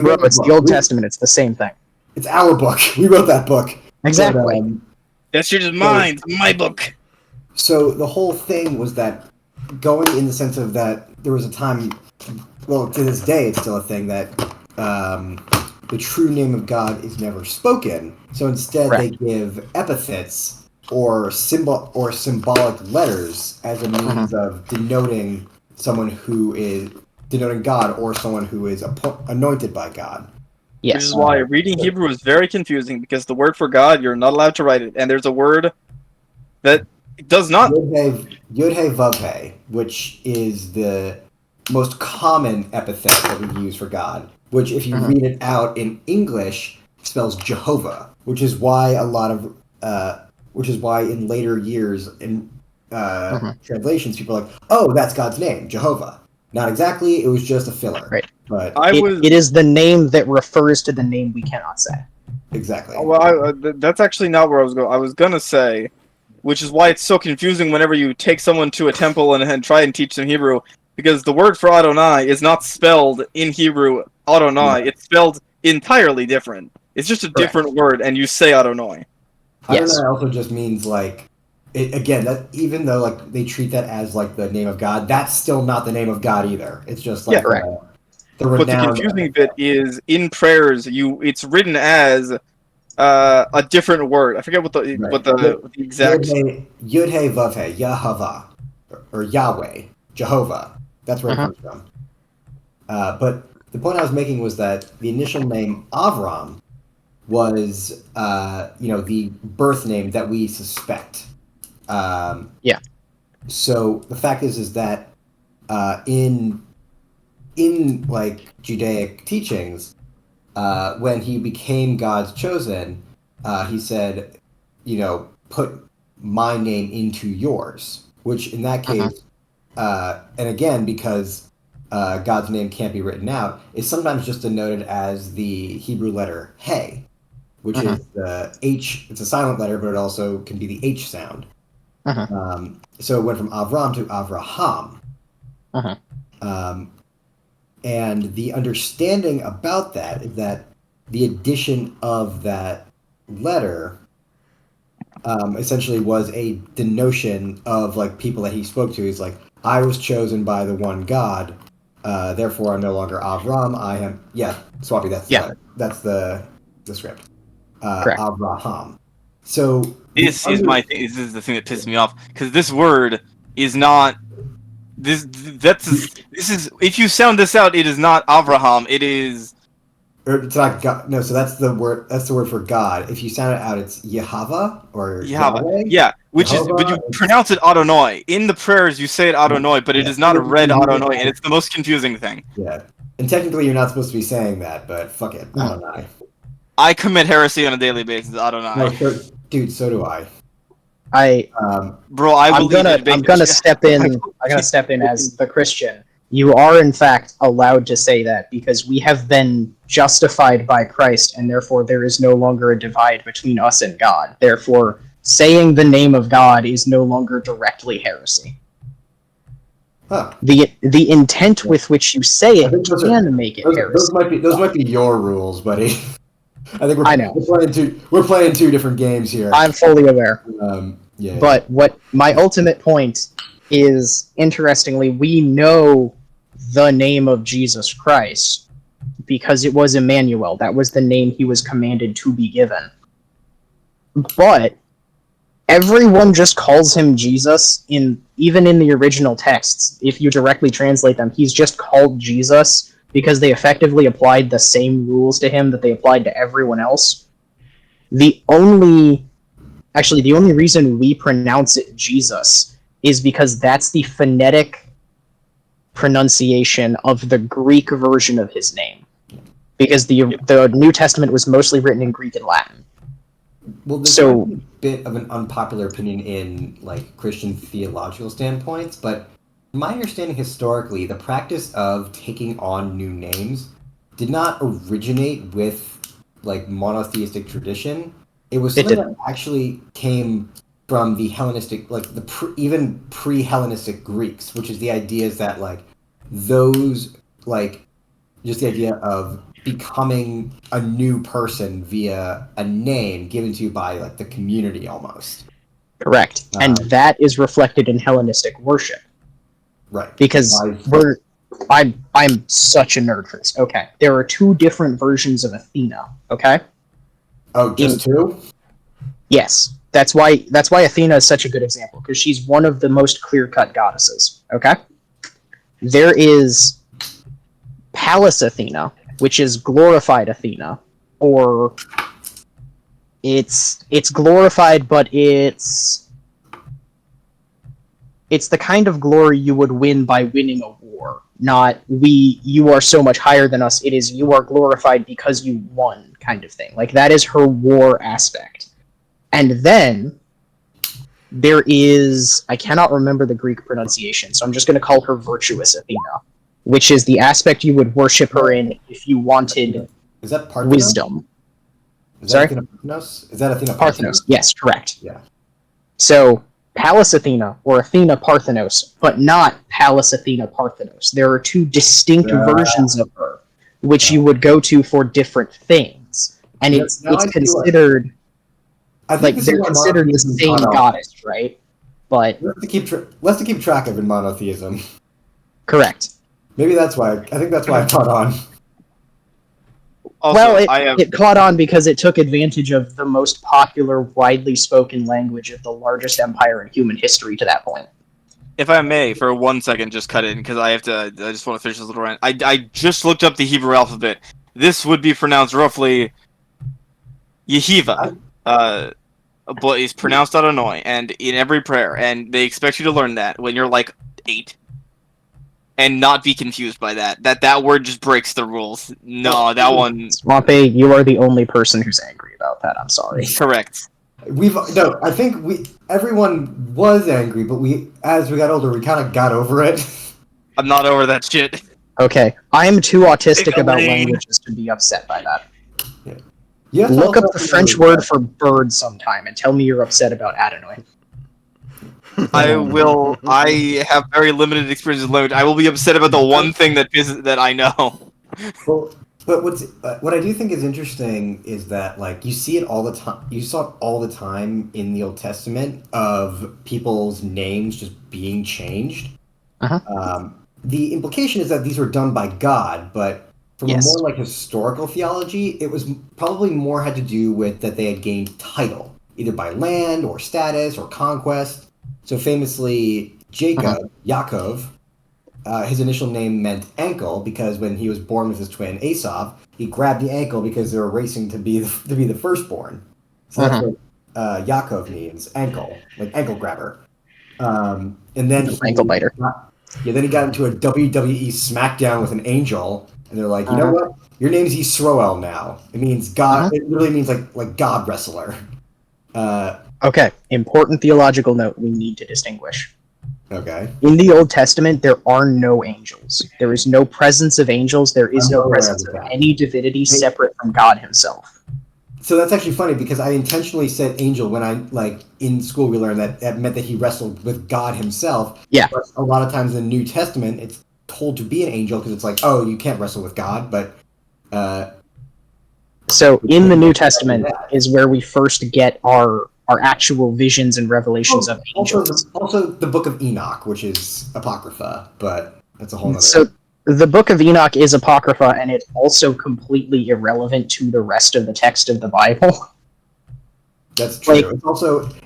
Bro, it's the Old Testament. It's the same thing. It's our book. We wrote that book. Exactly. But, That's just mine. It's my book. So the whole thing was that going in the sense of that there was a time, well, to this day it's still a thing that the true name of God is never spoken. So instead they give epithets or symbolic letters as a means of denoting someone who is denoting God or someone who is anointed by God. Yes. Which is why reading Hebrew is very confusing, because the word for God, you're not allowed to write it, and there's a word that does not. Yod-He Vav-He, which is the most common epithet that we use for God, which if you read it out in English spells Jehovah, which is why in later years in translations people are like, oh, that's God's name, Jehovah. Not exactly, it was just a filler. Right. But it is the name that refers to the name we cannot say. Exactly. Well, that's actually not where I was going. I was going to say, which is why it's so confusing whenever you take someone to a temple and try and teach them Hebrew, because the word for Adonai is not spelled in Hebrew Adonai. It's spelled entirely different. It's just a different word, and you say Adonai. Adonai also just means that even though they treat that as the name of God, that's still not the name of God either. It's just the But the confusing bit is in prayers, it's written as a different word. I forget what the exact. Yod-He Vav-He, Yahavah, or Yahweh, Jehovah. That's where it comes from. But the point I was making was that the initial name Avram was, the birth name that we suspect. So the fact is that in Judaic teachings, when he became God's chosen, he said, put my name into yours, which in that case, and again, because God's name can't be written out, is sometimes just denoted as the Hebrew letter He, which is the H. It's a silent letter, but it also can be the H sound. So it went from Avram to Avraham. And the understanding about that is that the addition of that letter essentially was a denotion of people that he spoke to. He's like, I was chosen by the one God, therefore I'm no longer Avram. I am Swappy. That's the script. Avraham. So This is my thing. This is the thing that pisses me off, because this word is not. This is if you sound this out, it is not Avraham. It is. Or it's not God. No, so that's the word. That's the word for God. If you sound it out, it's Yehovah or Yahweh. Yeah, which Jehovah, but you pronounce it Adonai. In the prayers, you say it Adonai, but it is not read Adonai, and it's the most confusing thing. Yeah, and technically, you're not supposed to be saying that, but fuck it, Adonai. I commit heresy on a daily basis, Adonai. No, dude, so do I. Bro, I'm gonna step in. I'm gonna step in as the Christian. You are in fact allowed to say that because we have been justified by Christ, and therefore there is no longer a divide between us and God. Therefore, saying the name of God is no longer directly heresy. Huh. The intent with which you say it can make it heresy. Those might be your rules, buddy. I think we're playing two different games here. I'm fully aware. But what my ultimate point is, interestingly, we know the name of Jesus Christ because it was Emmanuel. That was the name he was commanded to be given. But everyone just calls him Jesus, even in the original texts. If you directly translate them, he's just called Jesus because they effectively applied the same rules to him that they applied to everyone else. The only reason we pronounce it Jesus is because that's the phonetic pronunciation of the Greek version of his name. Because the New Testament was mostly written in Greek and Latin. Well, there's a bit of an unpopular opinion in Christian theological standpoints, but from my understanding historically, the practice of taking on new names did not originate with monotheistic tradition. It was something that actually came from the Hellenistic, even pre-Hellenistic Greeks, which is the idea is that those just the idea of becoming a new person via a name given to you by like the community almost. Correct. And that is reflected in Hellenistic worship. Right. Because I'm such a nerd for this. Okay. There are two different versions of Athena, okay? Oh, just two? Yes. That's why Athena is such a good example, because she's one of the most clear-cut goddesses, okay? There is Pallas Athena, which is glorified Athena, or it's glorified, but it's the kind of glory you would win by winning a war, not you are so much higher than us, it is you are glorified because you won kind of thing. Like, that is her war aspect. And then there is, I cannot remember the Greek pronunciation, so I'm just going to call her virtuous Athena, which is the aspect you would worship her in if you wanted wisdom. Sorry? Parthenos? Is that Athena Parthenos? Yes, correct. Yeah. So, Pallas Athena, or Athena Parthenos, but not Pallas Athena Parthenos. There are two distinct versions of her, which you would go to for different things. And it's considered... Like, they're considered the same goddess, right? But... Let's to keep track of in monotheism. Correct. Maybe that's why... I think that's why I caught on. Also, well, it caught on because it took advantage of the most popular, widely spoken language of the largest empire in human history to that point. If I may, for 1 second, just cut in, because I just want to finish this little rant. I just looked up the Hebrew alphabet. This would be pronounced roughly Yehiva. But it's pronounced Adonai, and in every prayer, and they expect you to learn that when you're like 8. And not be confused by that. That word just breaks the rules. No, that one... Swampy, you are the only person who's angry about that. I'm sorry. Correct. I think everyone was angry, but as we got older, we kind of got over it. I'm not over that shit. Okay, I'm too autistic about languages to be upset by that. Yeah. Look up the French word for bird sometime and tell me you're upset about Adonai. I will. I have very limited experience with language. I will be upset about the one thing that I know. Well, but what I do think is interesting is that, like, you see it all the time. You saw it all the time in the Old Testament of people's names just being changed. The implication is that these were done by God, but from a more like historical theology, it was probably more had to do with that they had gained title, either by land or status or conquest. So famously, Yaakov, his initial name meant ankle because when he was born with his twin Esav, he grabbed the ankle because they were racing to be the firstborn. So that's what Yaakov means, ankle, like ankle grabber. And then ankle biter. Then he got into a WWE SmackDown with an angel, and they're like, you know what? Your name's Yisroel now. It means God. It really means like God wrestler. Okay, important theological note we need to distinguish. Okay. In the Old Testament, there are no angels. There is no presence of angels. There is no presence of any divinity separate from God himself. So that's actually funny because I intentionally said angel when in school we learned that meant that he wrestled with God himself. Yeah. But a lot of times in the New Testament, it's told to be an angel because it's like, oh, you can't wrestle with God, but... So in the New Testament is where we first get our actual visions and revelations of angels. Also the Book of Enoch, which is Apocrypha, but that's a whole other... So the Book of Enoch is Apocrypha, and it's also completely irrelevant to the rest of the text of the Bible. That's true.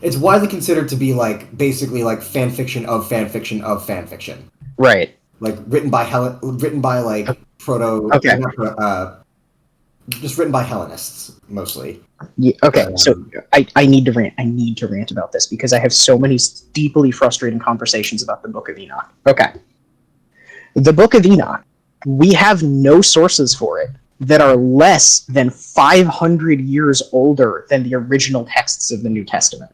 It's widely considered to be basically fan fiction of fan fiction of fan fiction. Right. Written by just written by Hellenists mostly. Yeah, okay, so I need to rant. I need to rant about this because I have so many deeply frustrating conversations about the Book of Enoch. Okay. The Book of Enoch, we have no sources for it that are less than 500 years older than the original texts of the New Testament.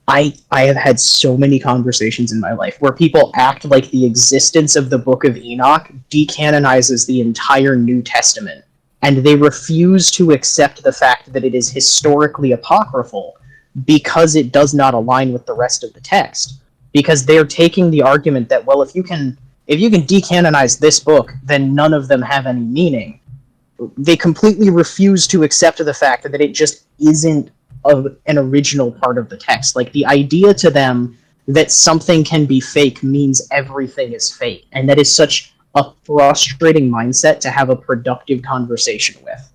I have had so many conversations in my life where people act like the existence of the Book of Enoch decanonizes the entire New Testament, and they refuse to accept the fact that it is historically apocryphal because it does not align with the rest of the text. Because they're taking the argument that, well, if you can decanonize this book, then none of them have any meaning. they completely refuse to accept the fact that it just isn't an original part of the text. Like, the idea to them that something can be fake means everything is fake, and that is such a frustrating mindset to have a productive conversation with.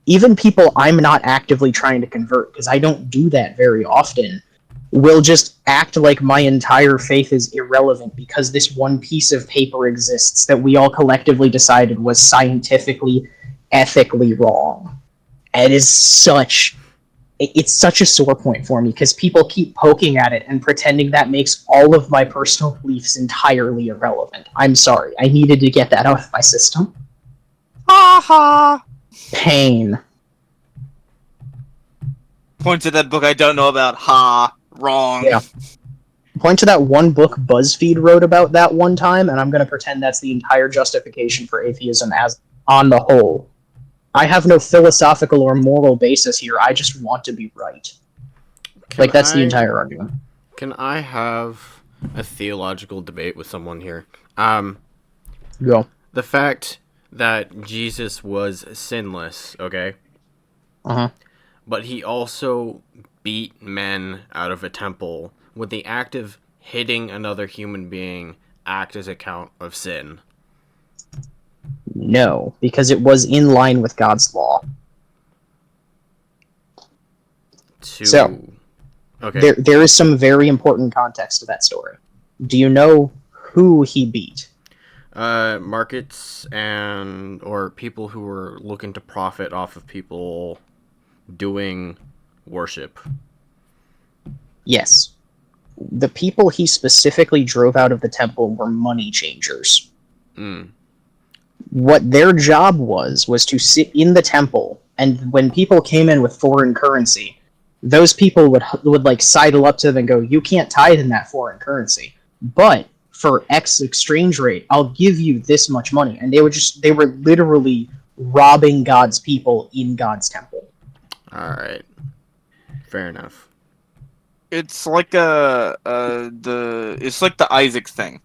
Even people I'm not actively trying to convert, because I don't do that very often, will just act like my entire faith is irrelevant because this one piece of paper exists that we all collectively decided was scientifically, ethically wrong. And it's such a sore point for me because people keep poking at it and pretending that makes all of my personal beliefs entirely irrelevant. I'm sorry, I needed to get that out of my system. Ha ha! Pain. Point to that book I don't know about. Ha! Wrong. Yeah. Point to that one book BuzzFeed wrote about that one time, and I'm going to pretend that's the entire justification for atheism as on the whole. I have no philosophical or moral basis here. I just want to be right. That's the entire argument. Can I have a theological debate with someone here? Go. The fact that Jesus was sinless, okay? Uh-huh. But he also beat men out of a temple. Would the act of hitting another human being act as a count of sin? No, because it was in line with God's law. Okay. There is some very important context to that story. Do you know who he beat? Markets or people who were looking to profit off of people doing worship. Yes. The people he specifically drove out of the temple were money changers. What their job was to sit in the temple, and when people came in with foreign currency, those people would like sidle up to them and go, "You can't tithe in that foreign currency, but for X exchange rate, I'll give you this much money." And they were literally robbing God's people in God's temple. All right, fair enough. It's like the Isaac thing,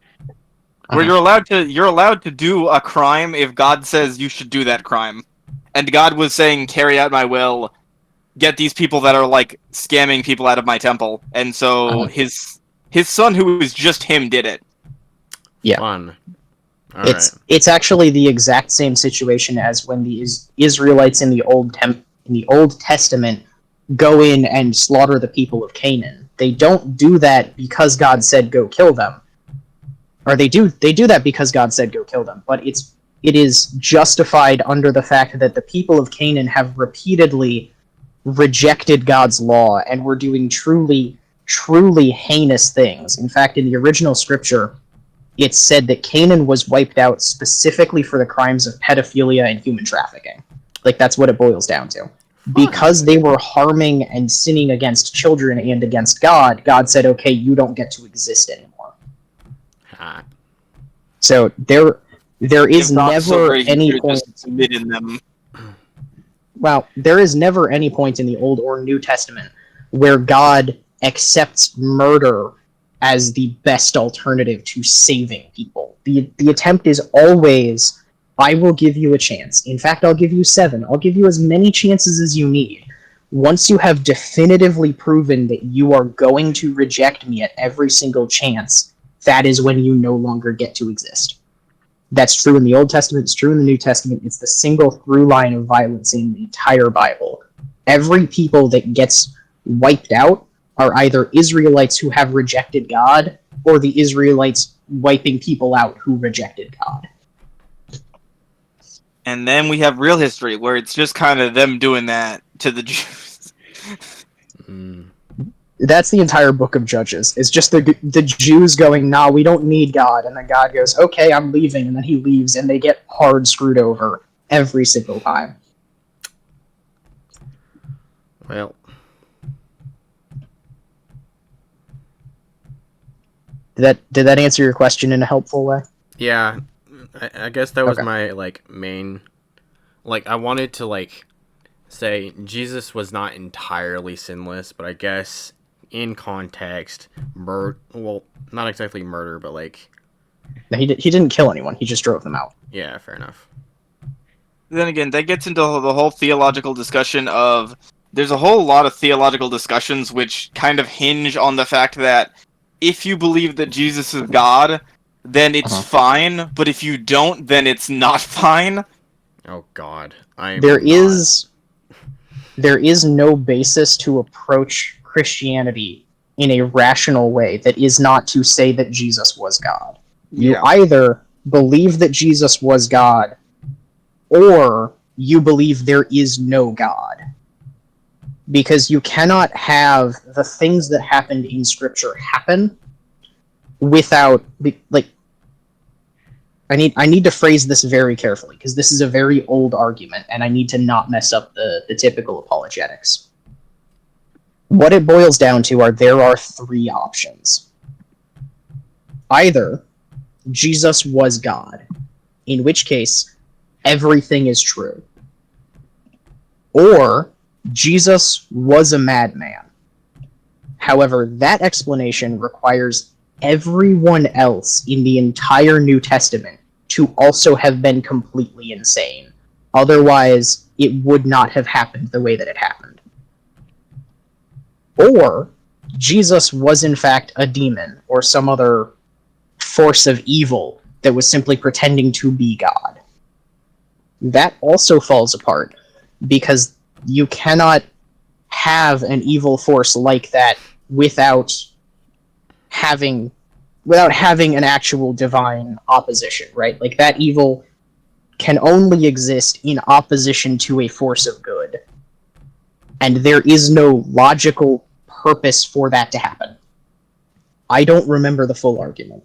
where you're allowed to do a crime if God says you should do that crime, and God was saying, "Carry out my will, get these people that are like scamming people out of my temple," and so his son, who was just him, did it. Yeah, fun. It's actually the exact same situation as when the Israelites in the Old Testament go in and slaughter the people of Canaan. They don't do that because God said go kill them. Or they do that because God said go kill them, but it is justified under the fact that the people of Canaan have repeatedly rejected God's law and were doing truly, truly heinous things. In fact, in the original scripture, it said that Canaan was wiped out specifically for the crimes of pedophilia and human trafficking. Like, that's what it boils down to. Because they were harming and sinning against children and against God, God said, okay, you don't get to exist anymore. So there is never any point in them. Well, there is never any point in the Old or New Testament where God accepts murder as the best alternative to saving people. The attempt is always, I will give you a chance. In fact, I'll give you 7. I'll give you as many chances as you need. Once you have definitively proven that you are going to reject me at every single chance, that is when you no longer get to exist. That's true in the Old Testament, it's true in the New Testament, it's the single through line of violence in the entire Bible. Every people that gets wiped out are either Israelites who have rejected God, or the Israelites wiping people out who rejected God. And then we have real history, where it's just kind of them doing that to the Jews. That's the entire book of Judges. It's just the Jews going, nah, we don't need God. And then God goes, okay, I'm leaving. And then he leaves, and they get hard screwed over every single time. Well. Did that answer your question in a helpful way? Yeah. I guess that was my, main... I wanted to, say Jesus was not entirely sinless, but I guess in context, well, not exactly murder, but, He didn't kill anyone. He just drove them out. Yeah, fair enough. then again, that gets into the whole theological discussion of. There's a whole lot of theological discussions which kind of hinge on the fact that if you believe that Jesus is God, then it's fine, but if you don't, then it's not fine. Oh God, there is no basis to approach Christianity in a rational way that is not to say that Jesus was God. You either believe that Jesus was God, or you believe there is no God. Because you cannot have the things that happened in Scripture happen without, like, I need to phrase this very carefully, because this is a very old argument, and I need to not mess up the typical apologetics. What it boils down to there are three options. Either Jesus was God, in which case everything is true, or Jesus was a madman. However, that explanation requires everyone else in the entire New Testament to also have been completely insane. Otherwise, it would not have happened the way that it happened. Or Jesus was in fact a demon or some other force of evil that was simply pretending to be God. That also falls apart, because you cannot have an evil force like that without having an actual divine opposition, right? Like, that evil can only exist in opposition to a force of good. And there is no logical purpose for that to happen. I don't remember the full argument.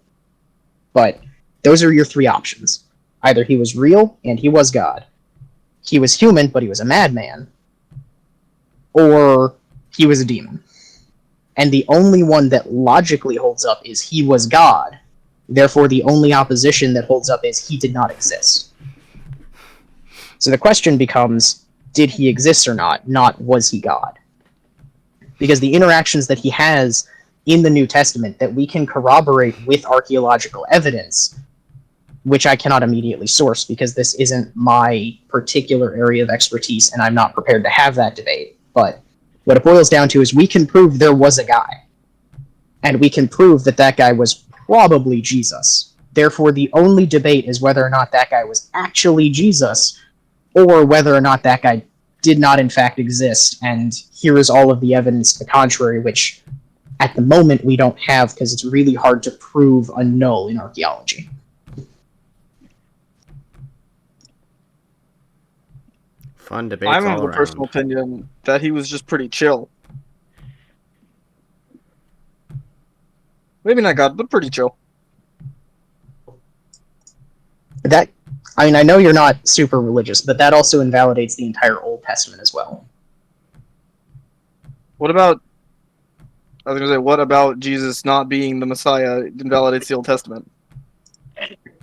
But those are your three options. Either he was real and he was God. He was human, but he was a madman. Or he was a demon. And the only one that logically holds up is he was God. Therefore, the only opposition that holds up is he did not exist. So the question becomes, did he exist or not? Not, was he God? Because the interactions that he has in the New Testament that we can corroborate with archaeological evidence, which I cannot immediately source because this isn't my particular area of expertise and I'm not prepared to have that debate. But what it boils down to is we can prove there was a guy. And we can prove that that guy was probably Jesus. Therefore, the only debate is whether or not that guy was actually Jesus, or whether or not that guy did not in fact exist. And here is all of the evidence to the contrary, which at the moment we don't have because it's really hard to prove a null in archaeology. Fun debates I'm all of the around. personal opinion that he was just pretty chill. Maybe not God, but pretty chill. That, I mean, I know you're not super religious, but that also invalidates the entire Old Testament as well. What about Jesus not being the Messiah invalidates the Old Testament?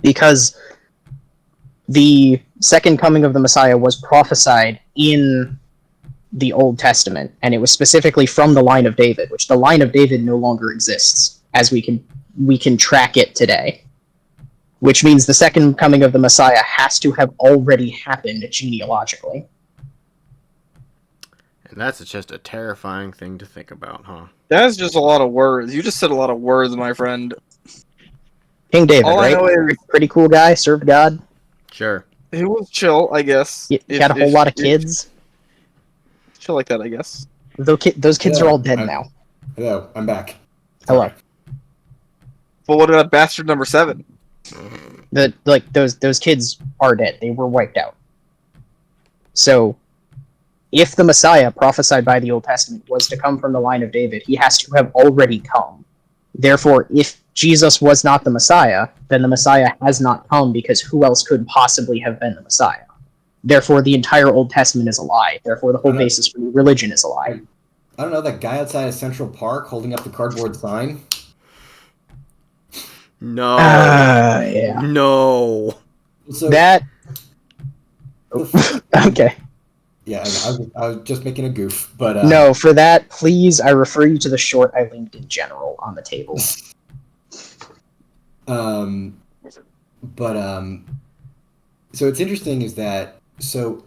Because the second coming of the Messiah was prophesied in the Old Testament, and it was specifically from the line of David, which the line of David no longer exists, as we can track it today. Which means the second coming of the Messiah has to have already happened genealogically. And that's just a terrifying thing to think about, huh? That's just a lot of words. You just said a lot of words, my friend. King David, All right? I know is pretty cool guy, served God. Sure. He was chill, I guess. He had a whole lot of kids. Chill like that, I guess. Those kids are all dead now. Hello, I'm back. Hello. Sorry. But what about bastard number 7? Those kids are dead. They were wiped out. So, if the Messiah prophesied by the Old Testament was to come from the line of David, he has to have already come. Therefore, if Jesus was not the Messiah, then the Messiah has not come, because who else could possibly have been the Messiah? Therefore, the entire Old Testament is a lie. Therefore, the whole basis for religion is a lie. I don't know, that guy outside of Central Park holding up the cardboard sign? No. Yeah. No. So, That... Okay. Yeah, I was just making a goof, but... No, for that, please, I refer you to the short I linked in general on the table. So it's interesting is that so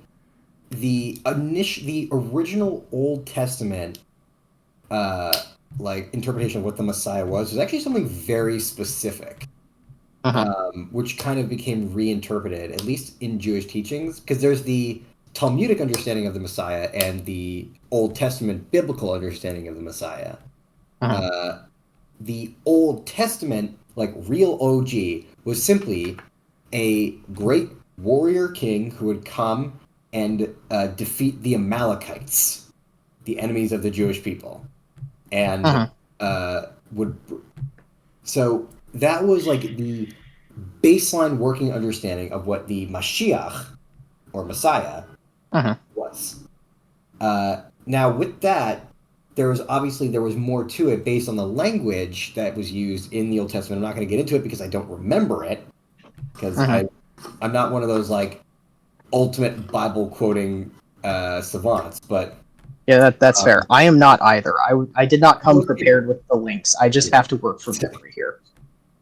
the original Old Testament like interpretation of what the Messiah was actually something very specific, which kind of became reinterpreted, at least in Jewish teachings, because there's the Talmudic understanding of the Messiah and the Old Testament biblical understanding of the Messiah. The Old Testament, like real OG, was simply a great warrior king who would come and defeat the Amalekites, the enemies of the Jewish people. And so that was like the baseline working understanding of what the Mashiach or Messiah was. Now with that, there was more to it based on the language that was used in the Old Testament. I'm not going to get into it because I don't remember it, because I'm not one of those like ultimate Bible quoting savants, but yeah, that's fair. I am not either. I did not come prepared with the links. I just have to work from memory here.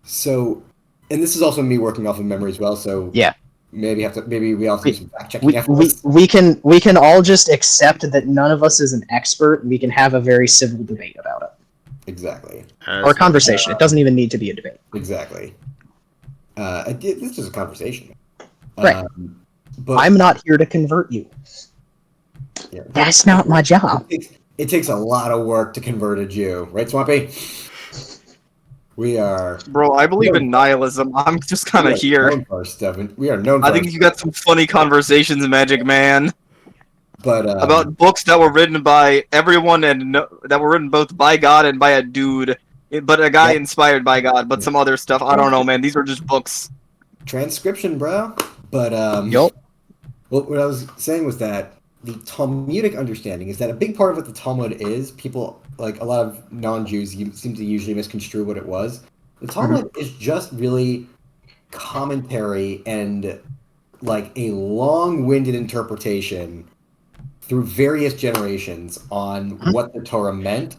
So, and this is also me working off of memory as well. So yeah, maybe we also do some fact checking after this. We can all just accept that none of us is an expert, and we can have a very civil debate about it. Exactly. Or a conversation. It doesn't even need to be a debate. Exactly. This is a conversation. Right. But I'm not here to convert you. Yeah. That's not my job. It takes a lot of work to convert a Jew, right, Swampy? We are... Bro, I believe in nihilism. I'm just kind of here. We are known for I think you got some funny conversations, Magic Man. But about books that were written by everyone and that were written both by God and by a dude, but a guy inspired by God, but some other stuff. I don't know, man. These are just books. Transcription, bro. But Yup. Well, what I was saying was that the Talmudic understanding is that a big part of what the Talmud is, people, like a lot of non-Jews seem to usually misconstrue what it was. The Talmud is just really commentary and like a long-winded interpretation through various generations on what the Torah meant,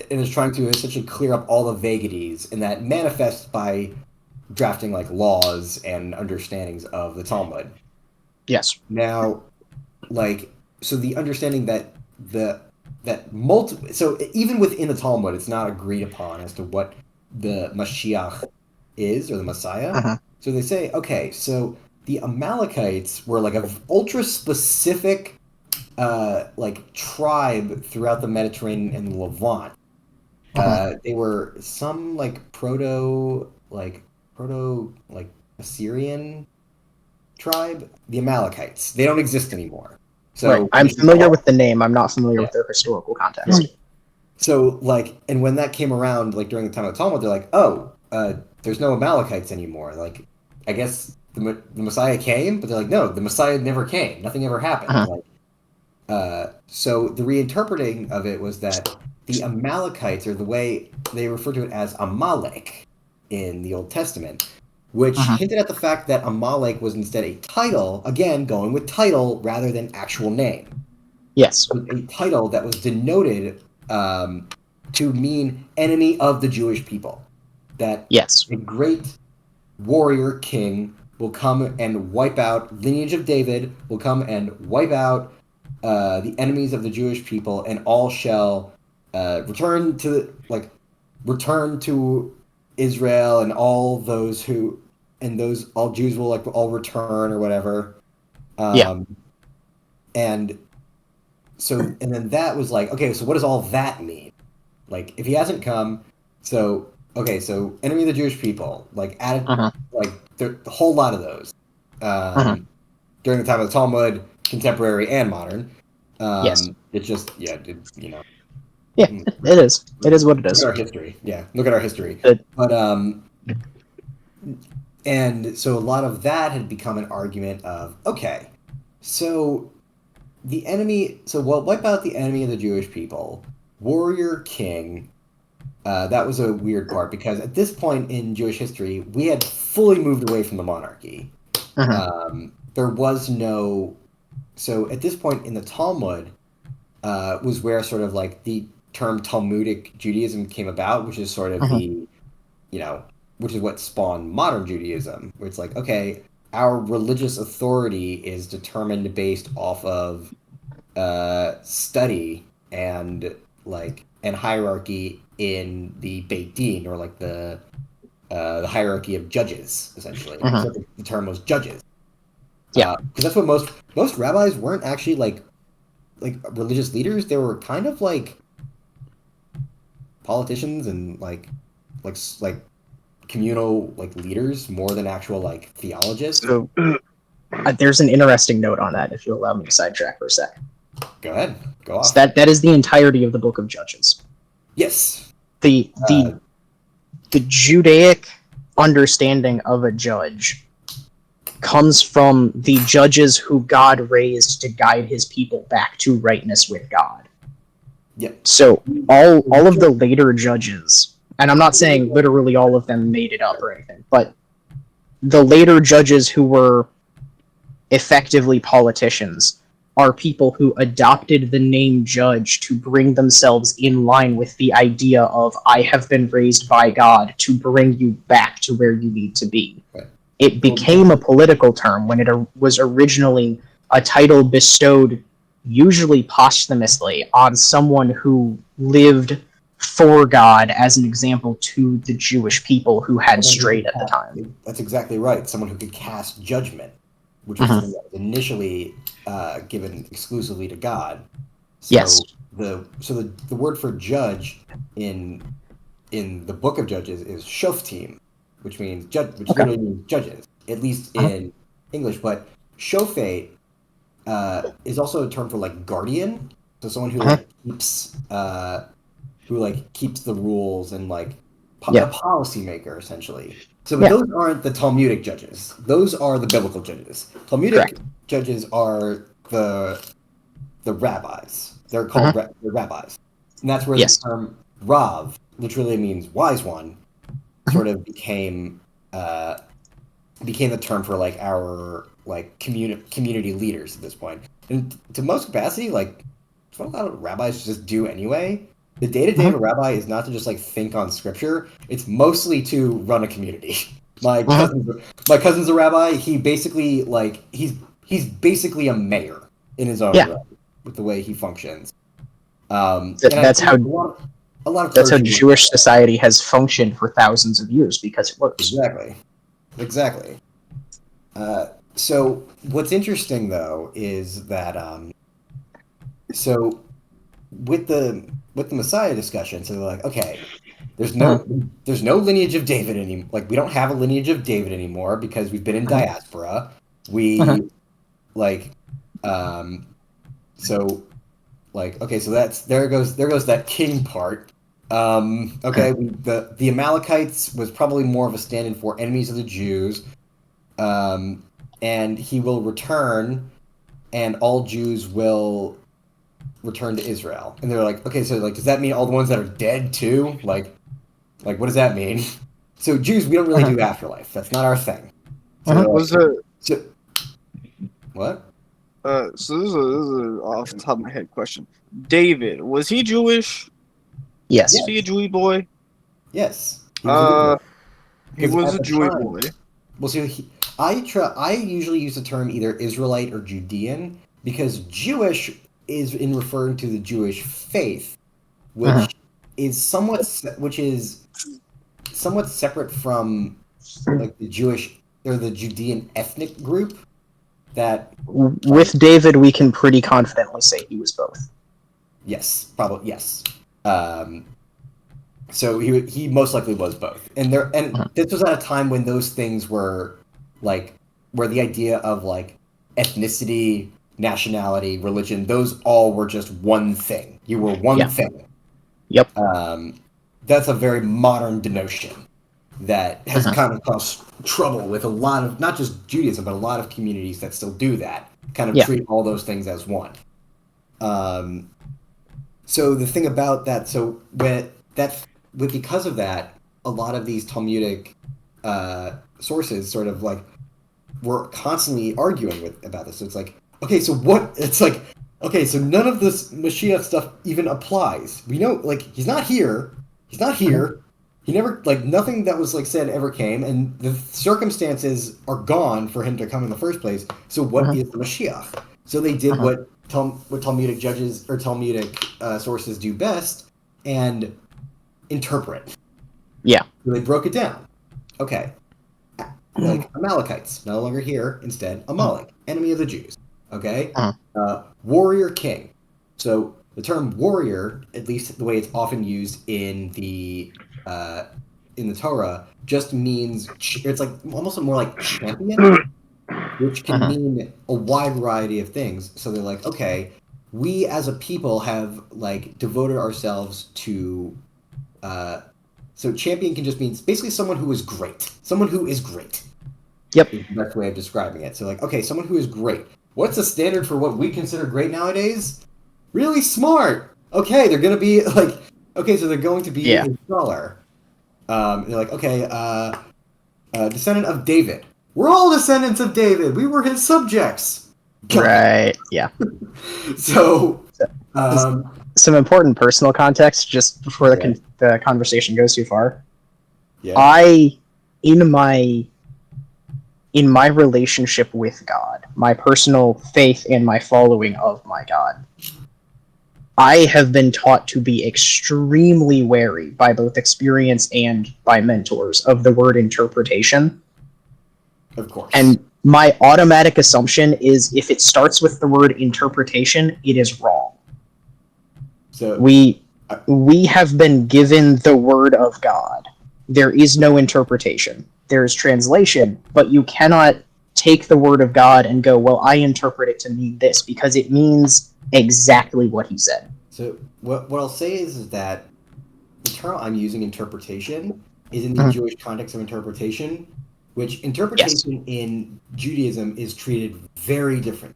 and is trying to essentially clear up all the vagaries, and that manifests by drafting like laws and understandings of the Talmud. Yes. Now, like, so the understanding that so even within the Talmud, it's not agreed upon as to what the Mashiach is, or the Messiah. So they say, okay, so the Amalekites were like an ultra specific like tribe throughout the Mediterranean and the Levant. They were some like proto Assyrian tribe, the Amalekites. They don't exist anymore. So right. I'm familiar with the name. I'm not familiar with their historical context. So like, and when that came around, like during the time of the Talmud, they're like, oh, there's no Amalekites anymore. Like, I guess the Messiah came, but they're like, no, the Messiah never came. Nothing ever happened. Like, so the reinterpreting of it was that the Amalekites, or the way they refer to it as Amalek in the Old Testament, which hinted at the fact that Amalek was instead a title, again, going with title rather than actual name. Yes. A title that was denoted to mean enemy of the Jewish people. That a great warrior king will come and wipe out, lineage of David will come and wipe out the enemies of the Jewish people, and all shall return to Israel, and all those who, and those all Jews will like all return or whatever. And so, and then that was like, okay, so what does all that mean? Like, if he hasn't come, so okay, so enemy of the Jewish people, like added, like the whole lot of those during the time of the Talmud, contemporary and modern. It just, it is. It is what it is. Look at our history. Yeah, look at our history. But and so a lot of that had become an argument of, okay, so the enemy, so we'll wipe out the enemy of the Jewish people, warrior king. That was a weird part, because at this point in Jewish history, we had fully moved away from the monarchy. There was no, so at this point in the Talmud was where sort of like the term Talmudic Judaism came about, which is sort of the, which is what spawned modern Judaism, where it's like, okay, our religious authority is determined based off of study and hierarchy in the Beit Din, or like the hierarchy of judges, essentially. Mhm. So the term was judges. Yeah. Because that's what most rabbis weren't actually like religious leaders. They were kind of like politicians and like communal like leaders more than actual like theologists. So there's an interesting note on that, if you'll allow me to sidetrack for a sec. Go ahead. Go off. So that is the entirety of the Book of Judges. Yes. The Judaic understanding of a judge comes from the judges who God raised to guide his people back to rightness with God. Yep. So all of the later judges, and I'm not saying literally all of them made it up or anything, but the later judges who were effectively politicians are people who adopted the name judge to bring themselves in line with the idea of, I have been raised by God to bring you back to where you need to be. Right. It became a political term when it was originally a title bestowed, usually posthumously, on someone who lived for God as an example to the Jewish people who had strayed at the time. That's exactly right. Someone who could cast judgment, which was something that was initially given exclusively to God. So Yes. The word for judge in the Book of Judges is shoftim, which means literally means judges, at least in English. But shofet is also a term for like guardian, so someone who keeps the rules and like a policymaker essentially. So those aren't the Talmudic judges; those are the biblical judges. Talmudic judges are the rabbis. They're called the rabbis, and that's where the term Rav, which really means wise one, sort of became the term for like our like community leaders at this point. And to most capacity, like it's what a lot of rabbis just do anyway. The day-to-day of a rabbi is not to just like think on scripture. It's mostly to run a community. My cousin's a rabbi. He basically like he's basically a mayor in his own right with the way he functions. That's how Jewish society has functioned for thousands of years, because it works. Exactly. So what's interesting though is that so with the Messiah discussion, so they're like, okay, there's no lineage of David anymore. Like we don't have a lineage of David anymore because we've been in diaspora. We so like okay, so that's there goes that king part. The Amalekites was probably more of a stand-in for enemies of the Jews. And he will return, and all Jews will return to Israel. And they're like, okay, so like, does that mean all the ones that are dead too? Like what does that mean? So Jews, we don't really do afterlife. That's not our thing. So what? So this is a off the top of my head question. David, was he Jewish? Yes. Was he a Jewy boy? Yes. He was a Jewy boy. Well, so I usually use the term either Israelite or Judean because Jewish is in referring to the Jewish faith, which is somewhat separate from like the Jewish or the Judean ethnic group. That with David, we can pretty confidently say he was both. Yes, probably yes. So he most likely was both, and this was at a time when those things were like where the idea of like ethnicity, nationality, religion, those all were just one thing. You were one thing. Yep. That's a very modern denotion that has kind of caused trouble with a lot of not just Judaism, but a lot of communities that still do that. Kind of treat all those things as one. So the thing about that, because of that, a lot of these Talmudic sources sort of like were constantly arguing about this. So it's like, okay, so what? It's like, okay, so none of this Mashiach stuff even applies. We know, like, he's not here. He never, like, nothing that was, like, said ever came, and the circumstances are gone for him to come in the first place. So what is the Mashiach? So they did what Talmudic judges, or Talmudic sources do best, and interpret. Yeah. So they broke it down. Okay. Like, Amalekites, no longer here, instead, Amalek, enemy of the Jews. Okay? Warrior king. So the term warrior, at least the way it's often used in the Torah, just means it's like almost more like champion, which can mean a wide variety of things. So they're like, okay, we as a people have like devoted ourselves to. So champion can just mean basically someone who is great. Someone who is great. Yep. Is the best way of describing it. So like, okay, someone who is great. What's the standard for what we consider great nowadays? Really smart. Okay, they're gonna be like, okay, so they're going to be a scholar. They're like, okay, descendant of David. We're all descendants of David. We were his subjects. Right. Yeah. So, some important personal context just before the conversation goes too far. Yeah. In my relationship with God, my personal faith and my following of my God, I have been taught to be extremely wary by both experience and by mentors of the word interpretation. Of course. And my automatic assumption is if it starts with the word interpretation, it is wrong. So we have been given the word of God. There is no interpretation. There is translation, but you cannot take the word of God and go, well, I interpret it to mean this, because it means exactly what he said. So what I'll say is that the term I'm using, interpretation, is in the Jewish context of interpretation, which interpretation in Judaism is treated very different.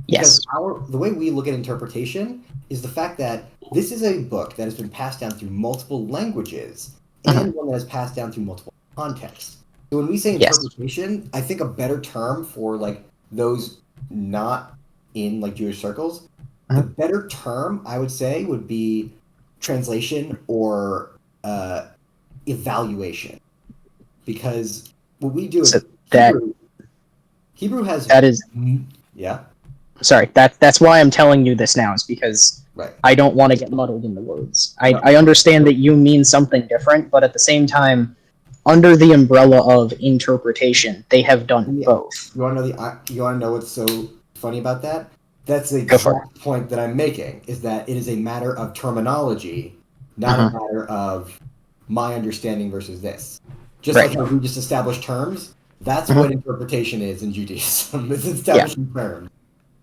Yes. Because the way we look at interpretation is the fact that this is a book that has been passed down through multiple languages and one that has passed down through multiple contexts. So when we say interpretation, I think a better term for like those not in like Jewish circles, the better term I would say would be translation or evaluation, because what we do is Hebrew has Sorry, that's why I'm telling you this now, is because I don't want to get muddled in the words. I understand that you mean something different, but at the same time, under the umbrella of interpretation, they have done both. You want to know what's so funny about that? That's the exact point that I'm making, is that it is a matter of terminology, not a matter of my understanding versus this. Just like how we just established terms, that's what interpretation is in Judaism. It's establishing terms.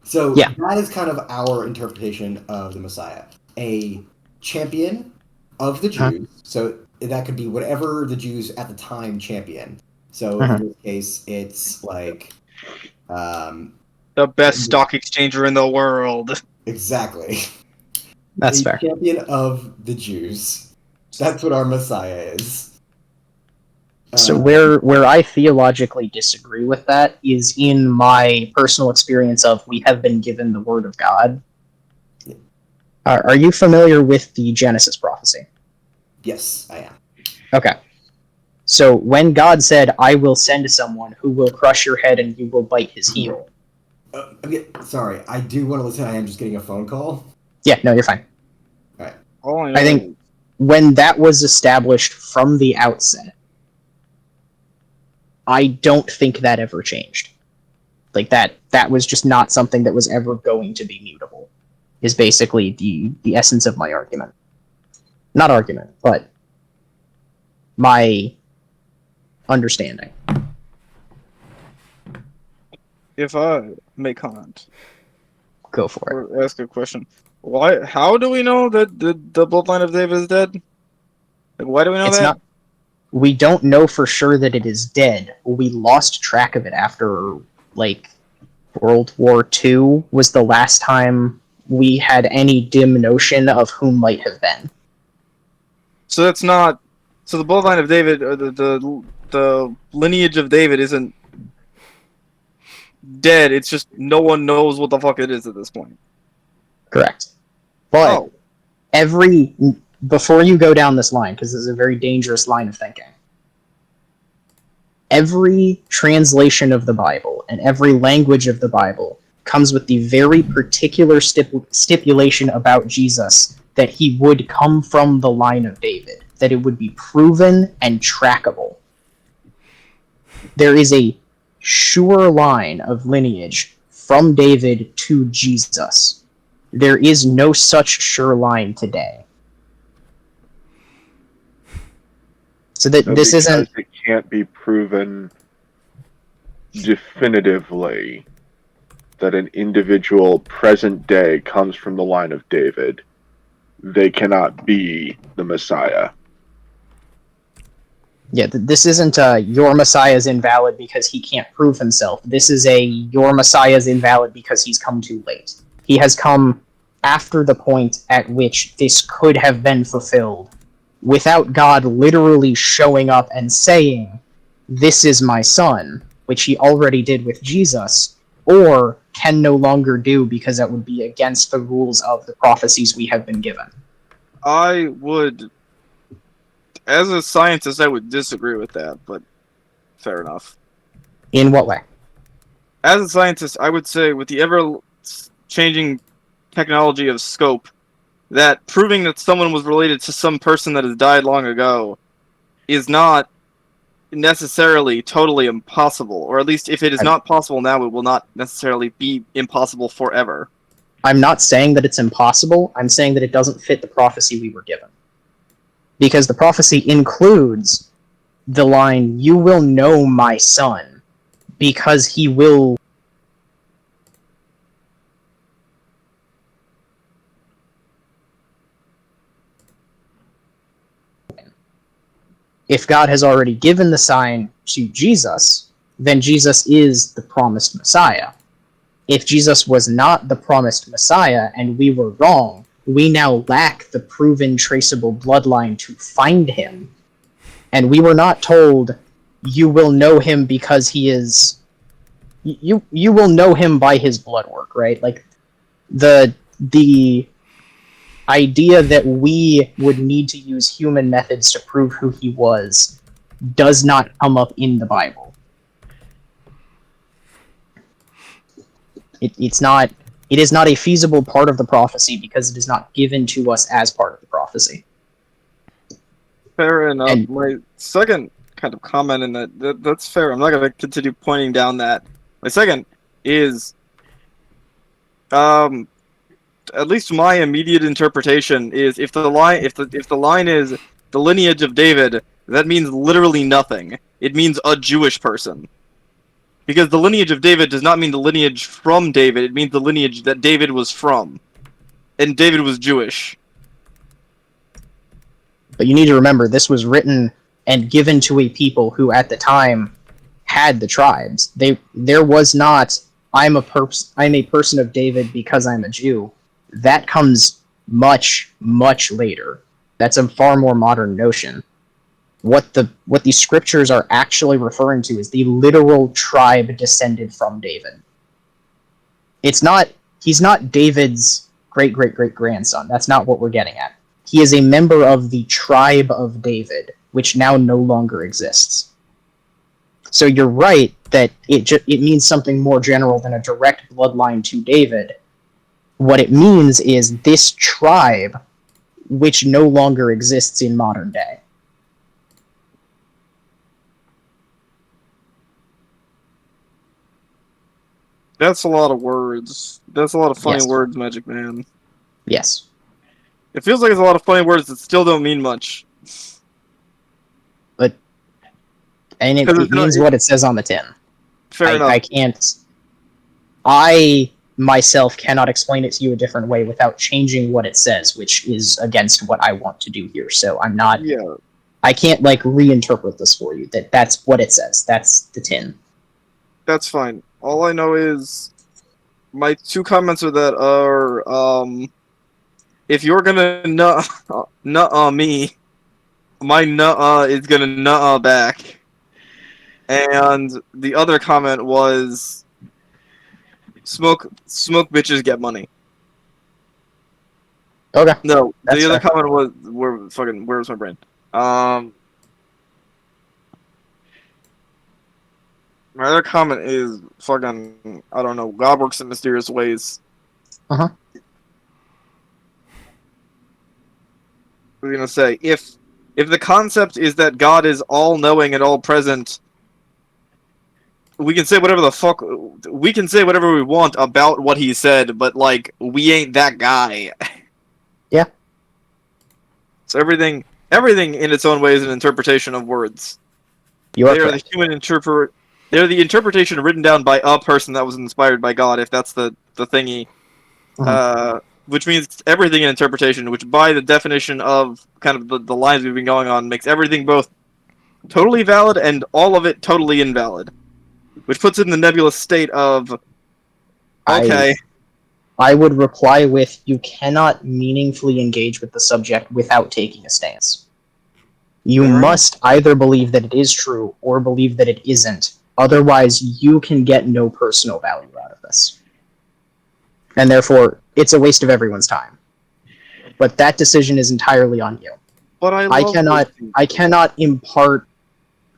So that is kind of our interpretation of the Messiah. A champion of the Jews. So that could be whatever the Jews at the time champion. So in this case, it's like... the best stock exchanger in the world. Exactly. That's fair. Champion of the Jews. That's what our Messiah is. So where I theologically disagree with that is in my personal experience of we have been given the word of God. Are you familiar with the Genesis prophecy? Yes, I am. Okay. So when God said, I will send someone who will crush your head and you will bite his heel. Sorry, I do want to listen. I am just getting a phone call. Yeah, no, you're fine. All right. I think when that was established from the outset, I don't think that ever changed. Like that was just not something that was ever going to be mutable, is basically the essence of my argument. Not argument, but my understanding. If I may comment. Go for it. Or ask a question. How do we know that the bloodline of David is dead? Like, why do we know that? We don't know for sure that it is dead. We lost track of it after, like, World War II was the last time we had any dim notion of who might have been. So that's not... So the bloodline of David, or the lineage of David isn't dead, it's just no one knows what the fuck it is at this point. Correct. But every before you go down this line, because this is a very dangerous line of thinking, every translation of the Bible and every language of the Bible comes with the very particular stipulation about Jesus that he would come from the line of David, that it would be proven and trackable. There is a sure line of lineage from David to Jesus. There is no such sure line today. So that So this isn't... It can't be proven definitively that an individual present day comes from the line of David. They cannot be the Messiah. Yeah, this isn't your Messiah is invalid because he can't prove himself. This is your Messiah is invalid because he's come too late. He has come after the point at which this could have been fulfilled, without God literally showing up and saying, "This is my son," which he already did with Jesus, or can no longer do because that would be against the rules of the prophecies we have been given. I would, as a scientist, I would disagree with that, but fair enough. In what way? As a scientist, I would say with the ever-changing technology of scope, that proving that someone was related to some person that has died long ago is not necessarily totally impossible, or at least if it is not possible now, it will not necessarily be impossible forever. I'm not saying that it's impossible, I'm saying that it doesn't fit the prophecy we were given. Because the prophecy includes the line, "You will know my son, because he will..." If God has already given the sign to Jesus, then Jesus is the promised Messiah. If Jesus was not the promised Messiah and we were wrong, we now lack the proven traceable bloodline to find him. And we were not told, "You will know him because he is..." You will know him by his blood work, right? Like, the idea that we would need to use human methods to prove who he was does not come up in the Bible. It is not a feasible part of the prophecy because it is not given to us as part of the prophecy. Fair enough. And my second kind of comment in that's fair. I'm not going to continue pointing down that. My second is, at least my immediate interpretation is, if the line is the lineage of David, that means literally nothing. It means a Jewish person. Because the lineage of David does not mean the lineage from David, it means the lineage that David was from. And David was Jewish. But you need to remember, this was written and given to a people who at the time had the tribes. There was not, I'm a person of David because I'm a Jew. That comes much, much later. That's a far more modern notion. What the scriptures are actually referring to is the literal tribe descended from David. He's not David's great-great-great-grandson. That's not what we're getting at. He is a member of the tribe of David, which now no longer exists. So you're right that it means something more general than a direct bloodline to David. What it means is this tribe, which no longer exists in modern day. That's a lot of words. That's a lot of funny Yes. words, Magic Man. Yes. It feels like there's a lot of funny words that still don't mean much. And it means what it says on the tin. Fair enough. I myself cannot explain it to you a different way without changing what it says, which is against what I want to do here. So I'm not... Yeah. I can't, reinterpret this for you. That's what it says. That's the tin. That's fine. All I know is my two comments are that if you're gonna nut me, my nut is gonna nut back. And the other comment was smoke bitches get money. Okay. No, That's the other fair. comment was where's my brain? My other comment is fucking, I don't know, God works in mysterious ways. Uh-huh. I was gonna say, if the concept is that God is all knowing and all present, we can say whatever the fuck we can say whatever we want about what he said, but like we ain't that guy. Yeah. So everything in its own way is an interpretation of words. You are They are the correct. human interpret. They're the interpretation written down by a person that was inspired by God, if that's the thingy. Which means everything in interpretation, which by the definition of kind of the lines we've been going on, makes everything both totally valid and all of it totally invalid. Which puts it in the nebulous state of, okay, I would reply with, you cannot meaningfully engage with the subject without taking a stance. You Fair enough. must either believe that it is true or believe that it isn't. Otherwise, you can get no personal value out of this. And therefore, it's a waste of everyone's time. But that decision is entirely on you. but I cannot impart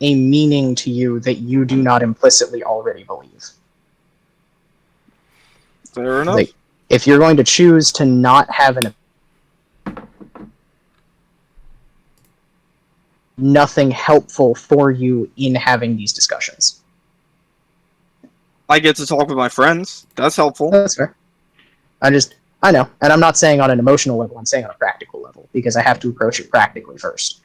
a meaning to you that you do not implicitly already believe. Fair enough. Like, if you're going to choose to not have nothing helpful for you in having these discussions. I get to talk with my friends. That's helpful. That's fair. I know, and I'm not saying on an emotional level, I'm saying on a practical level, because I have to approach it practically first.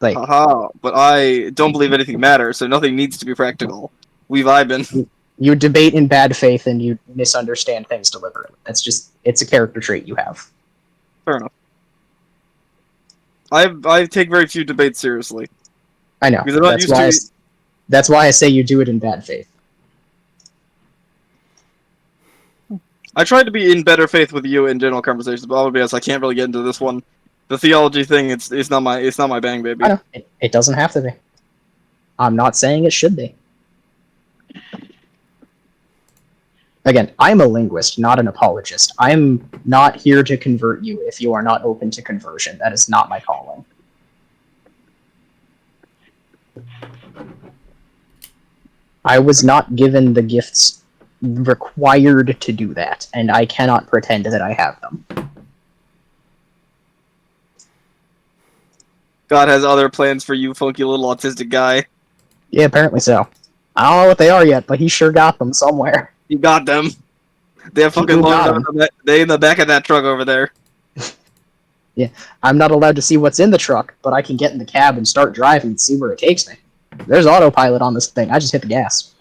Like, Haha, but I don't believe anything matters, so nothing needs to be practical. We vibing. You debate in bad faith and you misunderstand things deliberately. It's a character trait you have. Fair enough. I take very few debates seriously. I know. Because I'm not used to. That's why I say you do it in bad faith. I tried to be in better faith with you in general conversations, but I'll be honest, I can't really get into this one. The theology thing, it's not my bang, baby. I know. It doesn't have to be. I'm not saying it should be. Again, I'm a linguist, not an apologist. I'm not here to convert you if you are not open to conversion. That is not my calling. I was not given the gifts required to do that, and I cannot pretend that I have them. God has other plans for you, funky little autistic guy. Yeah, apparently so. I don't know what they are yet, but he sure got them somewhere. You got them. They have fucking they in the back of that truck over there. Yeah, I'm not allowed to see what's in the truck, but I can get in the cab and start driving and see where it takes me. There's autopilot on this thing. I just hit the gas.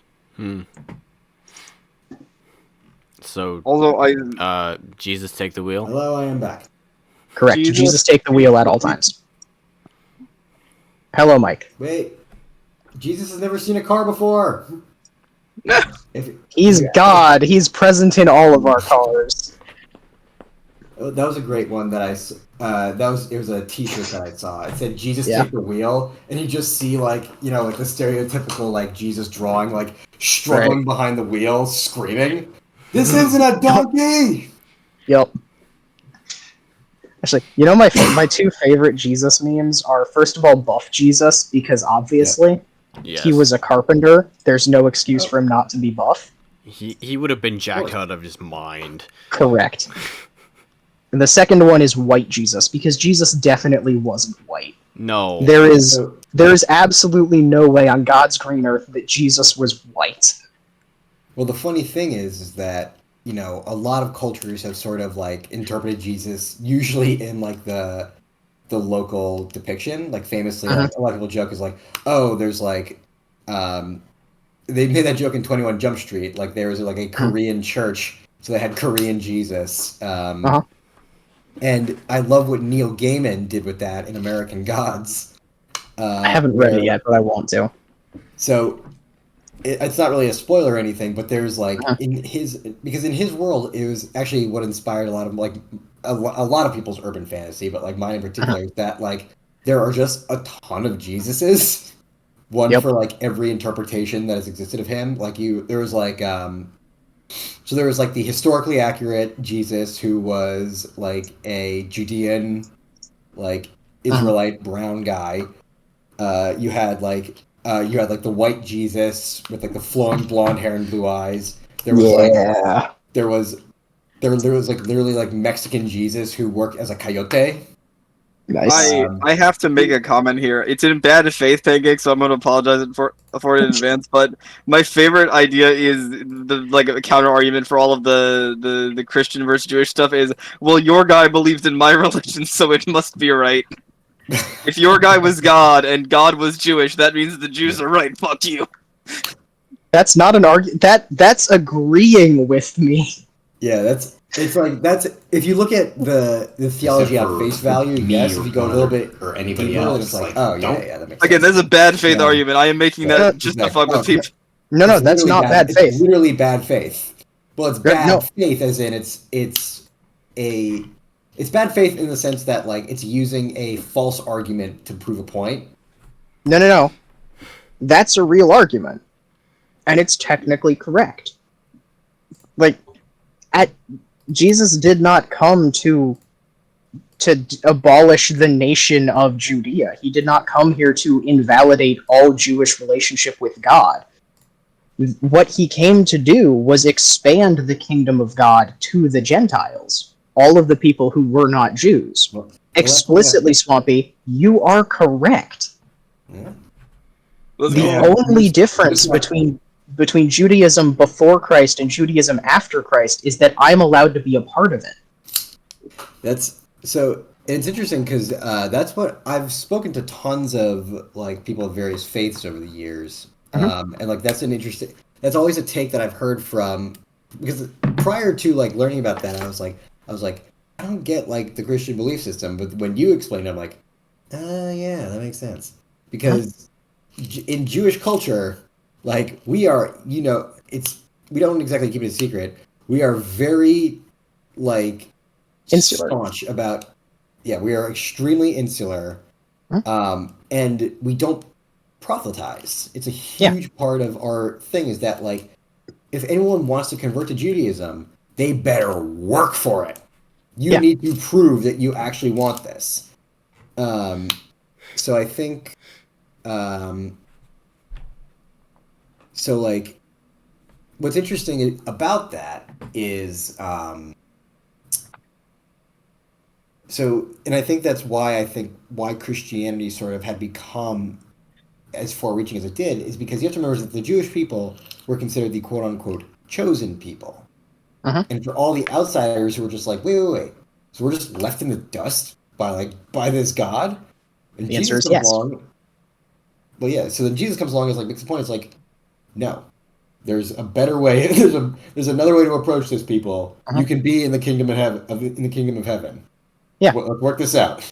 So, although Jesus take the wheel. Hello, I am back. Correct. Jesus take the wheel at all times. Hello, Mike. Wait, Jesus has never seen a car before. He's God. He's present in all of our cars. That was a great one that it was a T-shirt that I saw. It said Jesus take the wheel, and you just see like the stereotypical like Jesus drawing like struggling behind the wheel, screaming, "This isn't a donkey!" Yep. Actually, my two favorite Jesus memes are, first of all, Buff Jesus, because obviously he was a carpenter. There's no excuse for him not to be buff. He would have been jacked out of his mind. Correct. And the second one is White Jesus, because Jesus definitely wasn't white. No. There is absolutely no way on God's green earth that Jesus was white. Well, the funny thing is that a lot of cultures have sort of like interpreted Jesus usually in like the local depiction. Like famously, like, a lot of people joke is like, oh, there's like, they made that joke in 21 Jump Street. Like there was like a Korean church, so they had Korean Jesus. And I love what Neil Gaiman did with that in American Gods. I haven't read it yet, but I want to. So it's not really a spoiler or anything, but there's like in his world, it was actually what inspired a lot of like a lot of people's urban fantasy, but like mine in particular is that like there are just a ton of Jesuses. One for like every interpretation that has existed of him. Like there was like So there was like the historically accurate Jesus, who was like a Judean, like Israelite brown guy. You had like the white Jesus with like the flowing blonde hair and blue eyes. There was there was like literally like Mexican Jesus who worked as a coyote. Nice. I have to make a comment here. It's in bad faith, Pancake, so I'm going to apologize for it in advance. But my favorite idea is the like a counter argument for all of the Christian versus Jewish stuff is, well, your guy believes in my religion, so it must be right. If your guy was God and God was Jewish, that means the Jews are right. Fuck you. That's not an argument. That's agreeing with me. Yeah, that's if you look at the theology at face value, yes. If you go a little bit or anybody deeper, else, it's like, that makes Again, sense. that's a bad faith argument. I am making that just to fuck with people. No, It's that's literally not bad faith. It's literally bad faith. Well, it's bad No. faith as in it's bad faith in the sense that like it's using a false argument to prove a point. No. That's a real argument. And it's technically correct. Like, Jesus did not come to abolish the nation of Judea. He did not come here to invalidate all Jewish relationship with God. What he came to do was expand the kingdom of God to the Gentiles, all of the people who were not Jews. Well, Explicitly, Swampy, you are correct. Yeah. The only difference between Judaism before Christ and Judaism after Christ is that I'm allowed to be a part of it. It's interesting because that's what I've spoken to tons of like people of various faiths over the years, and like that's always a take that I've heard from, because prior to like learning about that, I was like I don't get like the Christian belief system, but when you explained it, I'm like, yeah, that makes sense, because in Jewish culture, like we are, we don't exactly keep it a secret. We are very like Insular. staunch about, we are extremely insular, and we don't proselytize. It's a huge part of our thing is that like if anyone wants to convert to Judaism, they better work for it. You need to prove that you actually want this. So I think, so like, what's interesting about that is, and I think that's why Christianity sort of had become as far-reaching as it did, is because you have to remember that the Jewish people were considered the quote-unquote chosen people. And for all the outsiders who were just like, wait, so we're just left in the dust by this God? And the answer Jesus is comes yes. along. Well, yeah. So then Jesus comes along and makes the point. It's like, no, there's a better way. There's another way to approach this, people. You can be in the kingdom of heaven. Yeah. Let's work this out.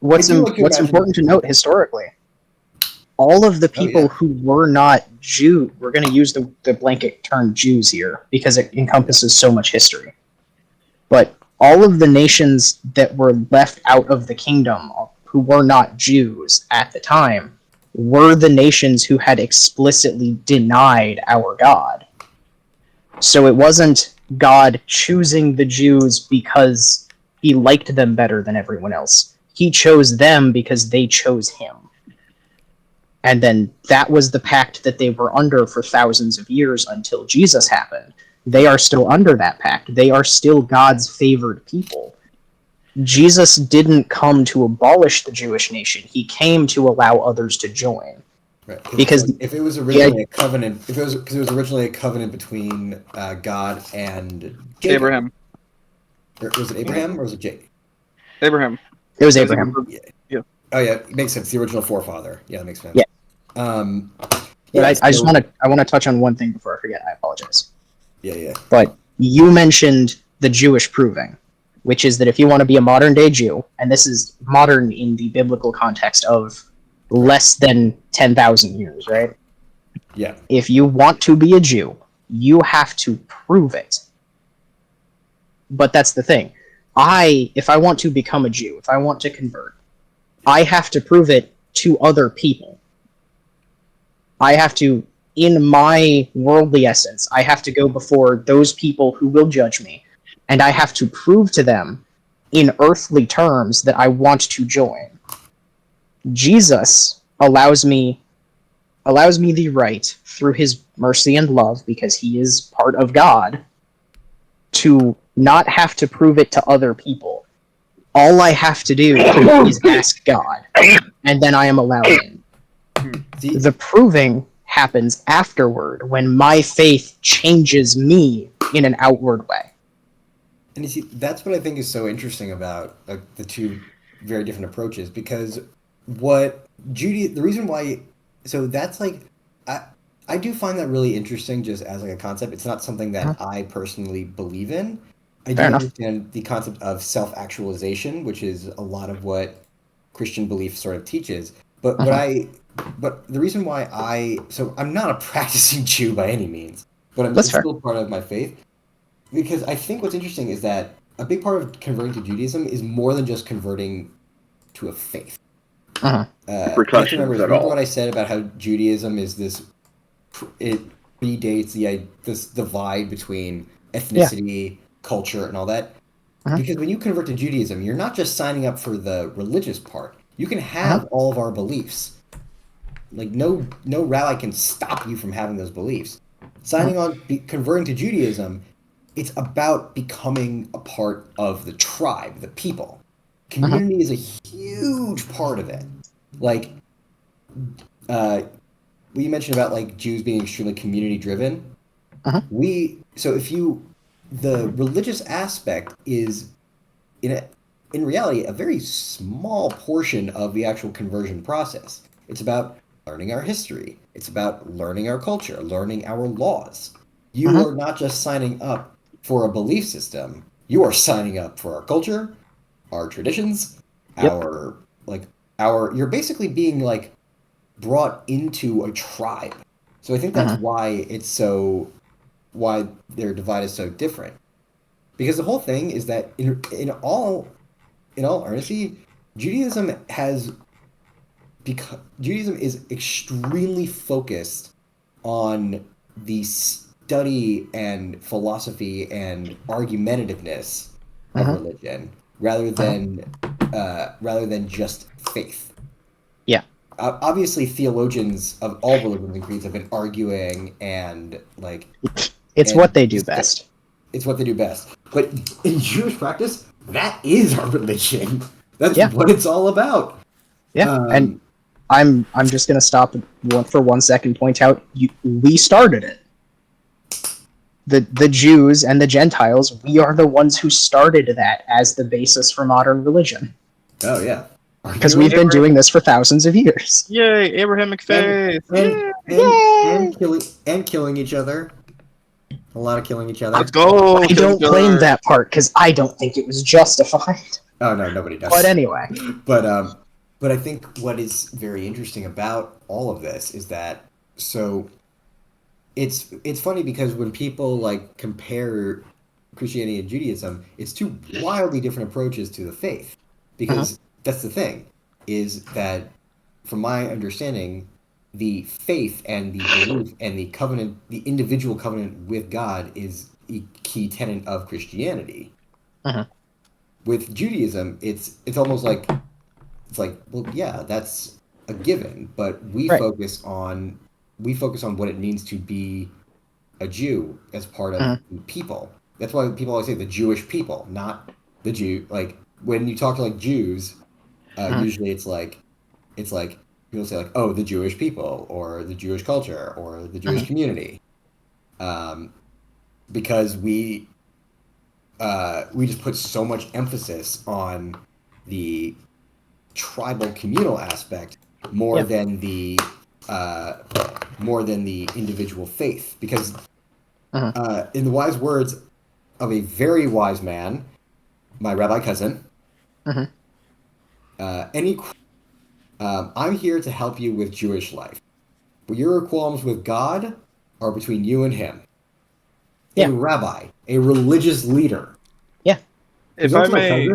What's important to note historically, all of the people who were not Jew, we're going to use the blanket term Jews here because it encompasses so much history. But all of the nations that were left out of the kingdom who were not Jews at the time were the nations who had explicitly denied our God. So it wasn't God choosing the Jews because he liked them better than everyone else. He chose them because they chose him. And then that was the pact that they were under for thousands of years until Jesus happened. They are still under that pact. They are still God's favored people. Jesus didn't come to abolish the Jewish nation. He came to allow others to join. Right. Because if it was originally a covenant, because it was originally a covenant between God and Jacob. Abraham. Or was it Abraham or was it Jacob? Abraham. It was Abraham. Yeah. Oh yeah, it makes sense. The original forefather. Yeah, that makes sense. Yeah. I want to touch on one thing before I forget. I apologize. Yeah. But you mentioned the Jewish proving, which is that if you want to be a modern day Jew, and this is modern in the biblical context of less than 10,000 years, right? Yeah. If you want to be a Jew, you have to prove it. But that's the thing. If I want to become a Jew, if I want to convert, I have to prove it to other people. I have to in my worldly essence, I have to go before those people who will judge me, and I have to prove to them in earthly terms that I want to join. Jesus allows me the right, through his mercy and love, because he is part of God, to not have to prove it to other people. All I have to do is ask God, and then I am allowed in. The proving happens afterward, when my faith changes me in an outward way. And you see, that's what I think is so interesting about the two very different approaches, because the reason why, so that's like, I do find that really interesting just as like a concept. It's not something that I personally believe in. I do understand the concept of self-actualization, which is a lot of what Christian belief sort of teaches. But but the reason why so I'm not a practicing Jew by any means, but it's still part of my faith. Because I think what's interesting is that a big part of converting to Judaism is more than just converting to a faith. Remember what I said about how Judaism is this, it predates this divide between ethnicity, culture, and all that. Because when you convert to Judaism, you're not just signing up for the religious part. You can have all of our beliefs. Like no rabbi can stop you from having those beliefs. Converting to Judaism, it's about becoming a part of the tribe, the people. Community is a huge part of it. Like, what you mentioned about like Jews being extremely community driven. The religious aspect is in reality a very small portion of the actual conversion process. It's about learning our history. It's about learning our culture, learning our laws. You are not just signing up for a belief system. You are signing up for our culture, our traditions, you're basically being like brought into a tribe. So I think that's why why their divide is so different. Because the whole thing is that in all honesty, Judaism is extremely focused on the study and philosophy and argumentativeness of religion rather than just faith. Yeah. Obviously, theologians of all religions and creeds have been arguing and like. It's what they do best. It's what they do best. But in Jewish practice, that is our religion. That's what it's all about. Yeah, and I'm just gonna stop for 1 second. Point out we started it. The Jews and the Gentiles, we are the ones who started that as the basis for modern religion. Oh yeah, because we've been doing this for thousands of years. Yay, Abrahamic faith! And killing each other. A lot of killing each other. Let's go! I don't claim that part because I don't think it was justified. Oh no, nobody does. But anyway. But I think what is very interesting about all of this is that it's funny because when people like compare Christianity and Judaism, it's two wildly different approaches to the faith. Because that's the thing, is that from my understanding, the faith and the belief and the covenant, the individual covenant with God is a key tenet of Christianity. With Judaism, it's almost like well, yeah, that's a given, but we focus on what it means to be a Jew as part of the people. That's why people always say the Jewish people, not the Jew. Like when you talk to like Jews, usually it's like people say like, oh, the Jewish people or the Jewish culture or the Jewish community, because we just put so much emphasis on the tribal communal aspect more than the individual faith, because in the wise words of a very wise man, my rabbi cousin, I'm here to help you with Jewish life, but your qualms with God are between you and him. A rabbi, a religious leader. If I may,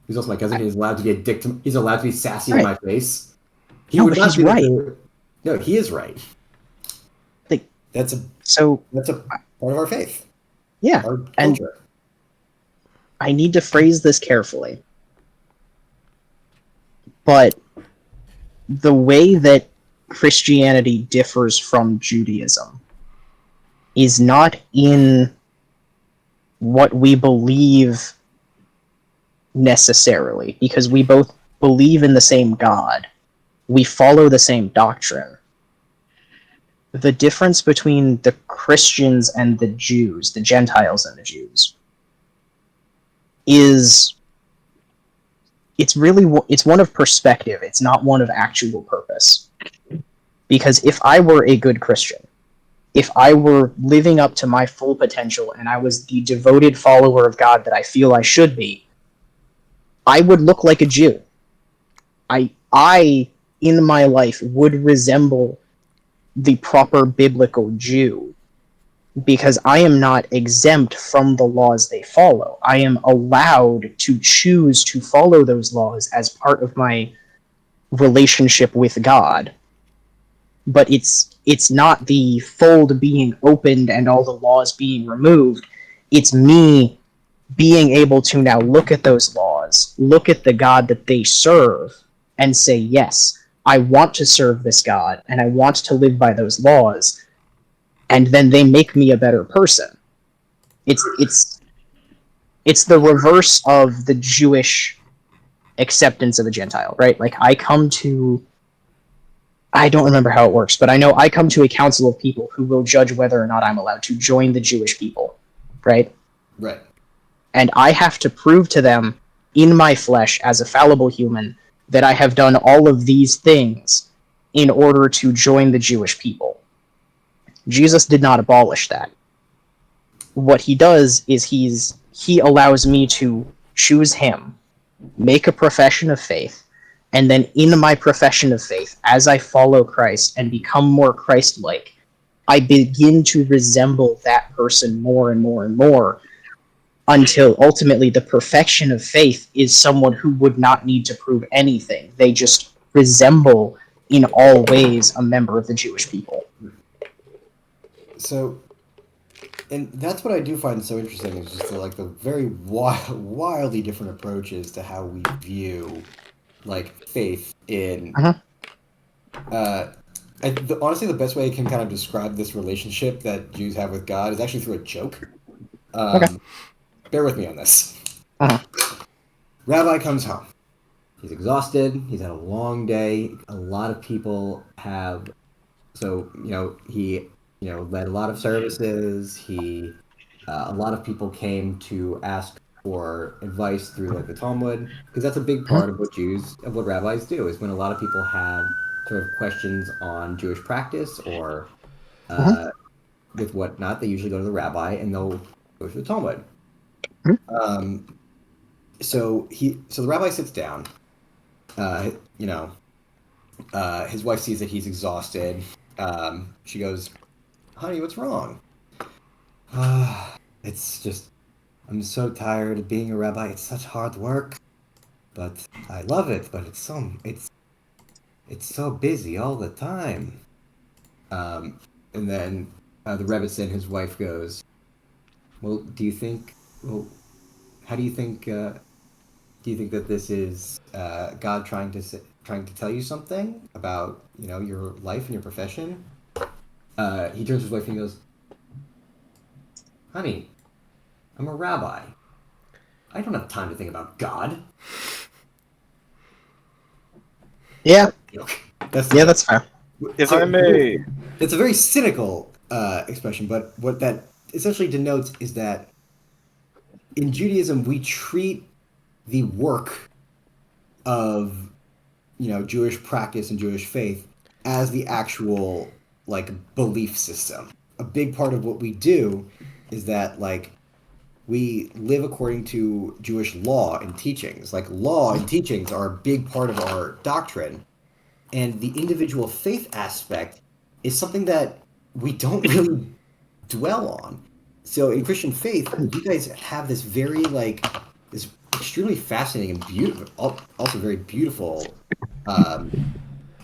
he's also my cousin. He's allowed to be a dick. He's allowed to be sassy in my face. He No, would but not he's be the right. third. No, he is right. Like, That's a so part of our faith, yeah, our and culture. I need to phrase this carefully. But the way that Christianity differs from Judaism is not in what we believe necessarily, because we both believe in the same God. We follow the same doctrine. The difference between the Christians and the Jews, the Gentiles and the Jews, is it's one of perspective. It's not one of actual purpose. Because if I were a good Christian, if I were living up to my full potential and I was the devoted follower of God that I feel I should be, I would look like a Jew. I in my life would resemble the proper biblical Jew, because I am not exempt from the laws they follow. I am allowed to choose to follow those laws as part of my relationship with God. But it's not the fold being opened and all the laws being removed. It's me being able to now look at those laws, look at the God that they serve, and say, yes, I want to serve this God, and I want to live by those laws, and then they make me a better person. It's the reverse of the Jewish acceptance of a Gentile, right? Like, I don't remember how it works, but I know I come to a council of people who will judge whether or not I'm allowed to join the Jewish people, right? Right. And I have to prove to them in my flesh as a fallible human that I have done all of these things in order to join the Jewish people. Jesus did not abolish that. What he does is he allows me to choose him, make a profession of faith, and then in my profession of faith, as I follow Christ and become more Christ-like, I begin to resemble that person more and more and more, until ultimately the perfection of faith is someone who would not need to prove anything. They just resemble in all ways a member of the Jewish people. So, and that's what I do find so interesting, is just the very wildly different approaches to how we view faith in. Honestly, the best way I can kind of describe this relationship that Jews have with God is actually through a joke. Okay. Bear with me on this. Uh-huh. Rabbi comes home. He's exhausted. He's had a long day. A lot of people have. So, he, led a lot of services. A lot of people came to ask for advice through the Talmud, because that's a big part of what rabbis do, is when a lot of people have sort of questions on Jewish practice or with whatnot, they usually go to the rabbi and they'll go to the Talmud. So the rabbi sits down. His wife sees that he's exhausted. She goes, "Honey, what's wrong?" It's just, I'm so tired of being a rabbi. It's such hard work, but I love it. But it's so busy all the time. And then the Rebbetzin, his wife, goes, "Well, how do you think? Do you think that this is God trying to tell you something about your life and your profession?" He turns to his wife and he goes, "Honey, I'm a rabbi. I don't have time to think about God." Yeah. That's fair. If I may. It's a very cynical expression, but what that essentially denotes is that in Judaism we treat the work of Jewish practice and Jewish faith as the actual belief system. A big part of what we do is that we live according to Jewish law and teachings. Law and teachings are a big part of our doctrine, and the individual faith aspect is something that we don't really dwell on. So in Christian faith, you guys have this very this extremely fascinating and beautiful, also very beautiful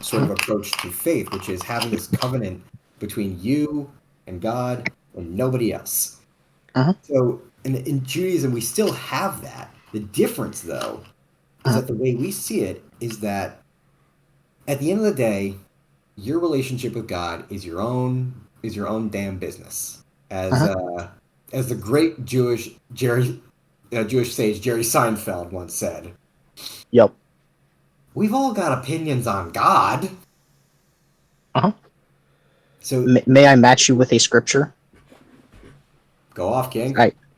sort of approach to faith, which is having this covenant between you and God and nobody else. So in Judaism, we still have that. The difference, though, is that the way we see it is that at the end of the day, your relationship with God is your own damn business. As the great Jewish sage Jerry Seinfeld once said. Yep. We've all got opinions on God. So may I match you with a scripture? Go off, King.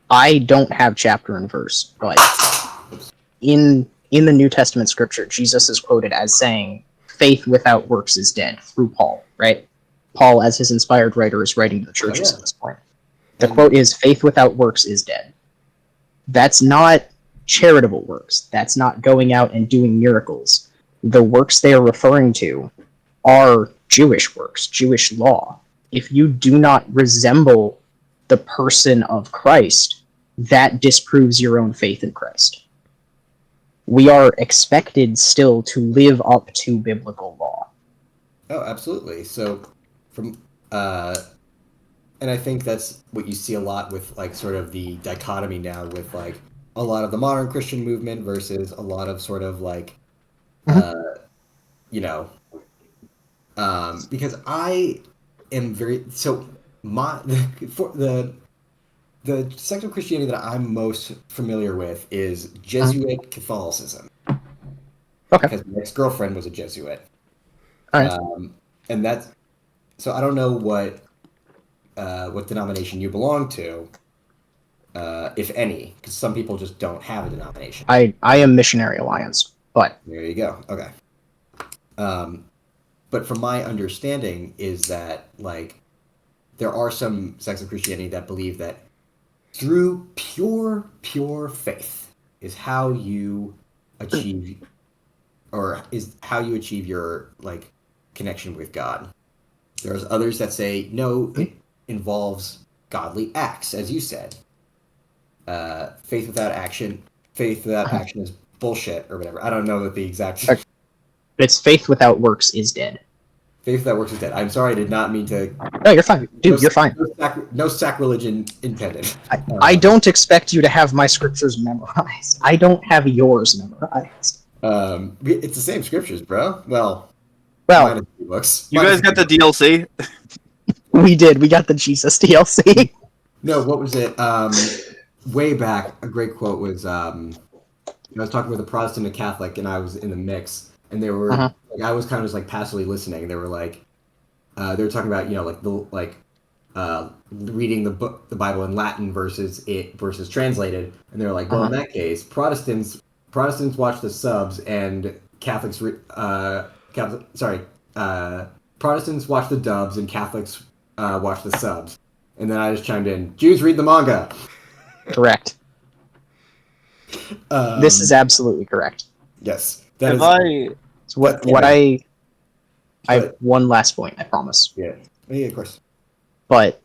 I don't have chapter and verse, but in the New Testament scripture, Jesus is quoted as saying, "Faith without works is dead," through Paul, right? Paul, as his inspired writer, is writing to the churches at this point. The quote is, "Faith without works is dead." That's not charitable works. That's not going out and doing miracles. The works they are referring to are Jewish works, Jewish law. If you do not resemble the person of Christ, that disproves your own faith in Christ. We are expected still to live up to biblical law. Oh, absolutely. So, and I think that's what you see a lot with like sort of the dichotomy now with like a lot of the modern Christian movement versus a lot of sort of like, because I am the sect of Christianity that I'm most familiar with is Jesuit Catholicism. Okay. Because my ex-girlfriend was a Jesuit. All right. And that's so I don't know what denomination you belong to, if any, because some people just don't have a denomination. I am Missionary Alliance, but there you go. Okay. But from my understanding is that like there are some sects of Christianity that believe that through pure faith is how you achieve your like connection with God. There's others that say no, it involves godly acts, as you said. Faith without action is bullshit or whatever. I don't know that the exact. It's faith without works is dead. Faith without works is dead. I'm sorry, I did not mean to. No, you're fine, dude. You're fine. No sacrilege intended. I don't expect you to have my scriptures memorized. I don't have yours memorized. It's the same scriptures, bro. Well, books. You guys got the DLC? We did. We got the Jesus DLC. No, what was it? Way back, a great quote was, I was talking with a Protestant and Catholic, and I was in the mix, and they were, like, I was kind of just like passively listening, and they were like, they were talking about, reading the Bible in Latin versus translated, and they were like, well, in that case, Protestants watch the subs, and Protestants watch the dubs, and Catholics watch the subs. And then I just chimed in, Jews read the manga. Correct. This is absolutely correct. Yes. I have one last point, I promise. Yeah, of course. But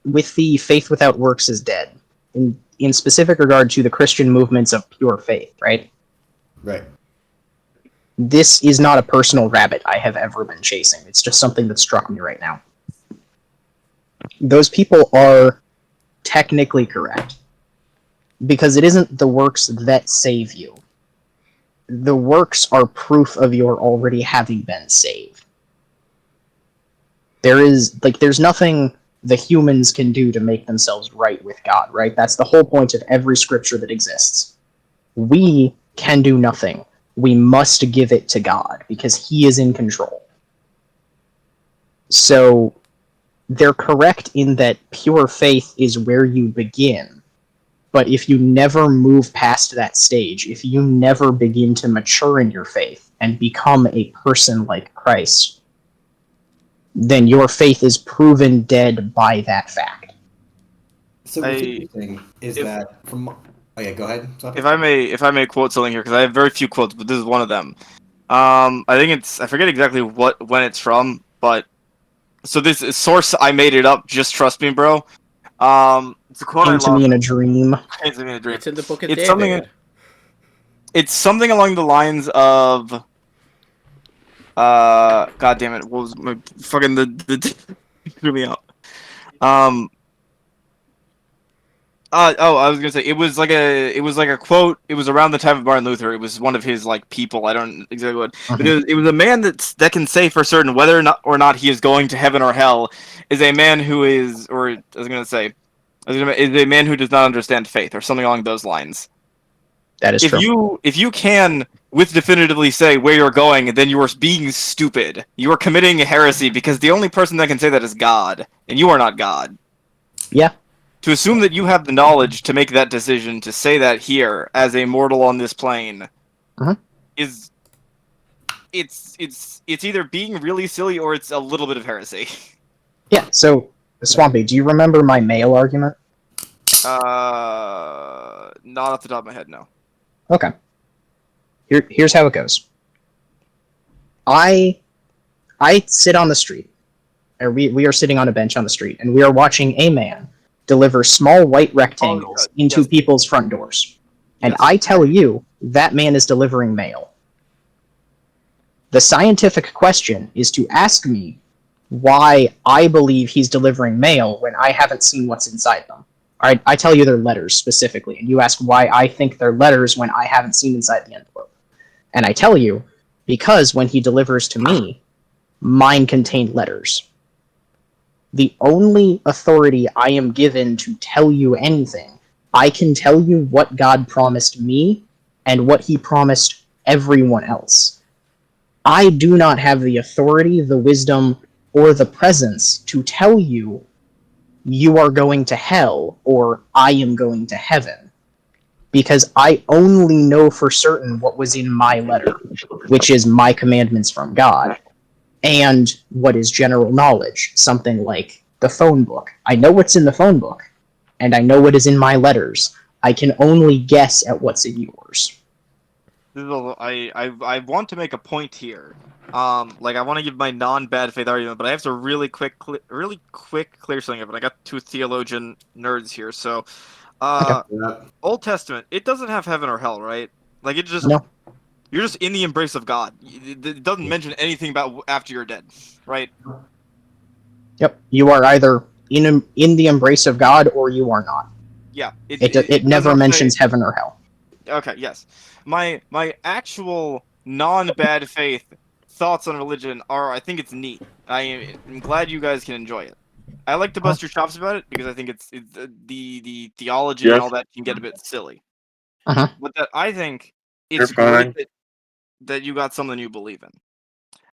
with the faith without works is dead, in specific regard to the Christian movements of pure faith, right? Right. This is not a personal rabbit I have ever been chasing. It's just something that struck me right now. Those people are technically correct. Because it isn't the works that save you. The works are proof of your already having been saved. There's nothing the humans can do to make themselves right with God, right? That's the whole point of every scripture that exists. We can do nothing. We must give it to God, because He is in control. So, they're correct in that pure faith is where you begin. But if you never move past that stage, if you never begin to mature in your faith and become a person like Christ, then your faith is proven dead by that fact. So what's interesting is that from... Oh yeah, go ahead. If I may quote something here, because I have very few quotes, but this is one of them. I forget exactly when it's from, but so this source, I made it up. Just trust me, bro. It's a quote Came to me in a dream. It's in the book of David. It's something along the lines of, God damn it! What was my fucking the threw me out. I was gonna say it was like a quote. It was around the time of Martin Luther. It was one of his like people. I don't exactly what, but it was a man that can say for certain whether or not he is going to heaven or hell is a man who is, or I was gonna say, is a man who does not understand faith or something along those lines. That is true. If you can with definitively say where you're going, then you are being stupid. You are committing a heresy because the only person that can say that is God, and you are not God. Yeah. To assume that you have the knowledge to make that decision to say that here as a mortal on this plane is it's either being really silly or it's a little bit of heresy. Yeah. So, Swampy, do you remember my male argument? Not off the top of my head, no. Okay. Here's how it goes. I sit on the street, or we are sitting on a bench on the street, and we are watching a man deliver small white rectangles into people's front doors. And I tell you, that man is delivering mail. The scientific question is to ask me why I believe he's delivering mail when I haven't seen what's inside them. I tell you they're letters specifically, and you ask why I think they're letters when I haven't seen inside the envelope. And I tell you, because when he delivers to me, mine contained letters. The only authority I am given to tell you anything, I can tell you what God promised me and what he promised everyone else. I do not have the authority, the wisdom, or the presence to tell you you are going to hell or I am going to heaven. Because I only know for certain what was in my letter, which is my commandments from God, and what is general knowledge, something like the phone book. I know what's in the phone book, and I know what is in my letters. I can only guess at what's in yours. I want to make a point here. Like I want to give my non-bad faith argument, but I have to really quick clear something up. And I got two theologian nerds here, so Old Testament, it doesn't have heaven or hell, right? Like it just you're just in the embrace of God. It doesn't mention anything about after you're dead, right? Yep, you are either in the embrace of God or you are not. Yeah, it never mentions heaven or hell. Okay, yes. My actual non-bad faith thoughts on religion are, I think it's neat. I am glad you guys can enjoy it. I like to bust your chops about it because I think it's the theology and all that can get a bit silly. But that I think it's great that you got something you believe in.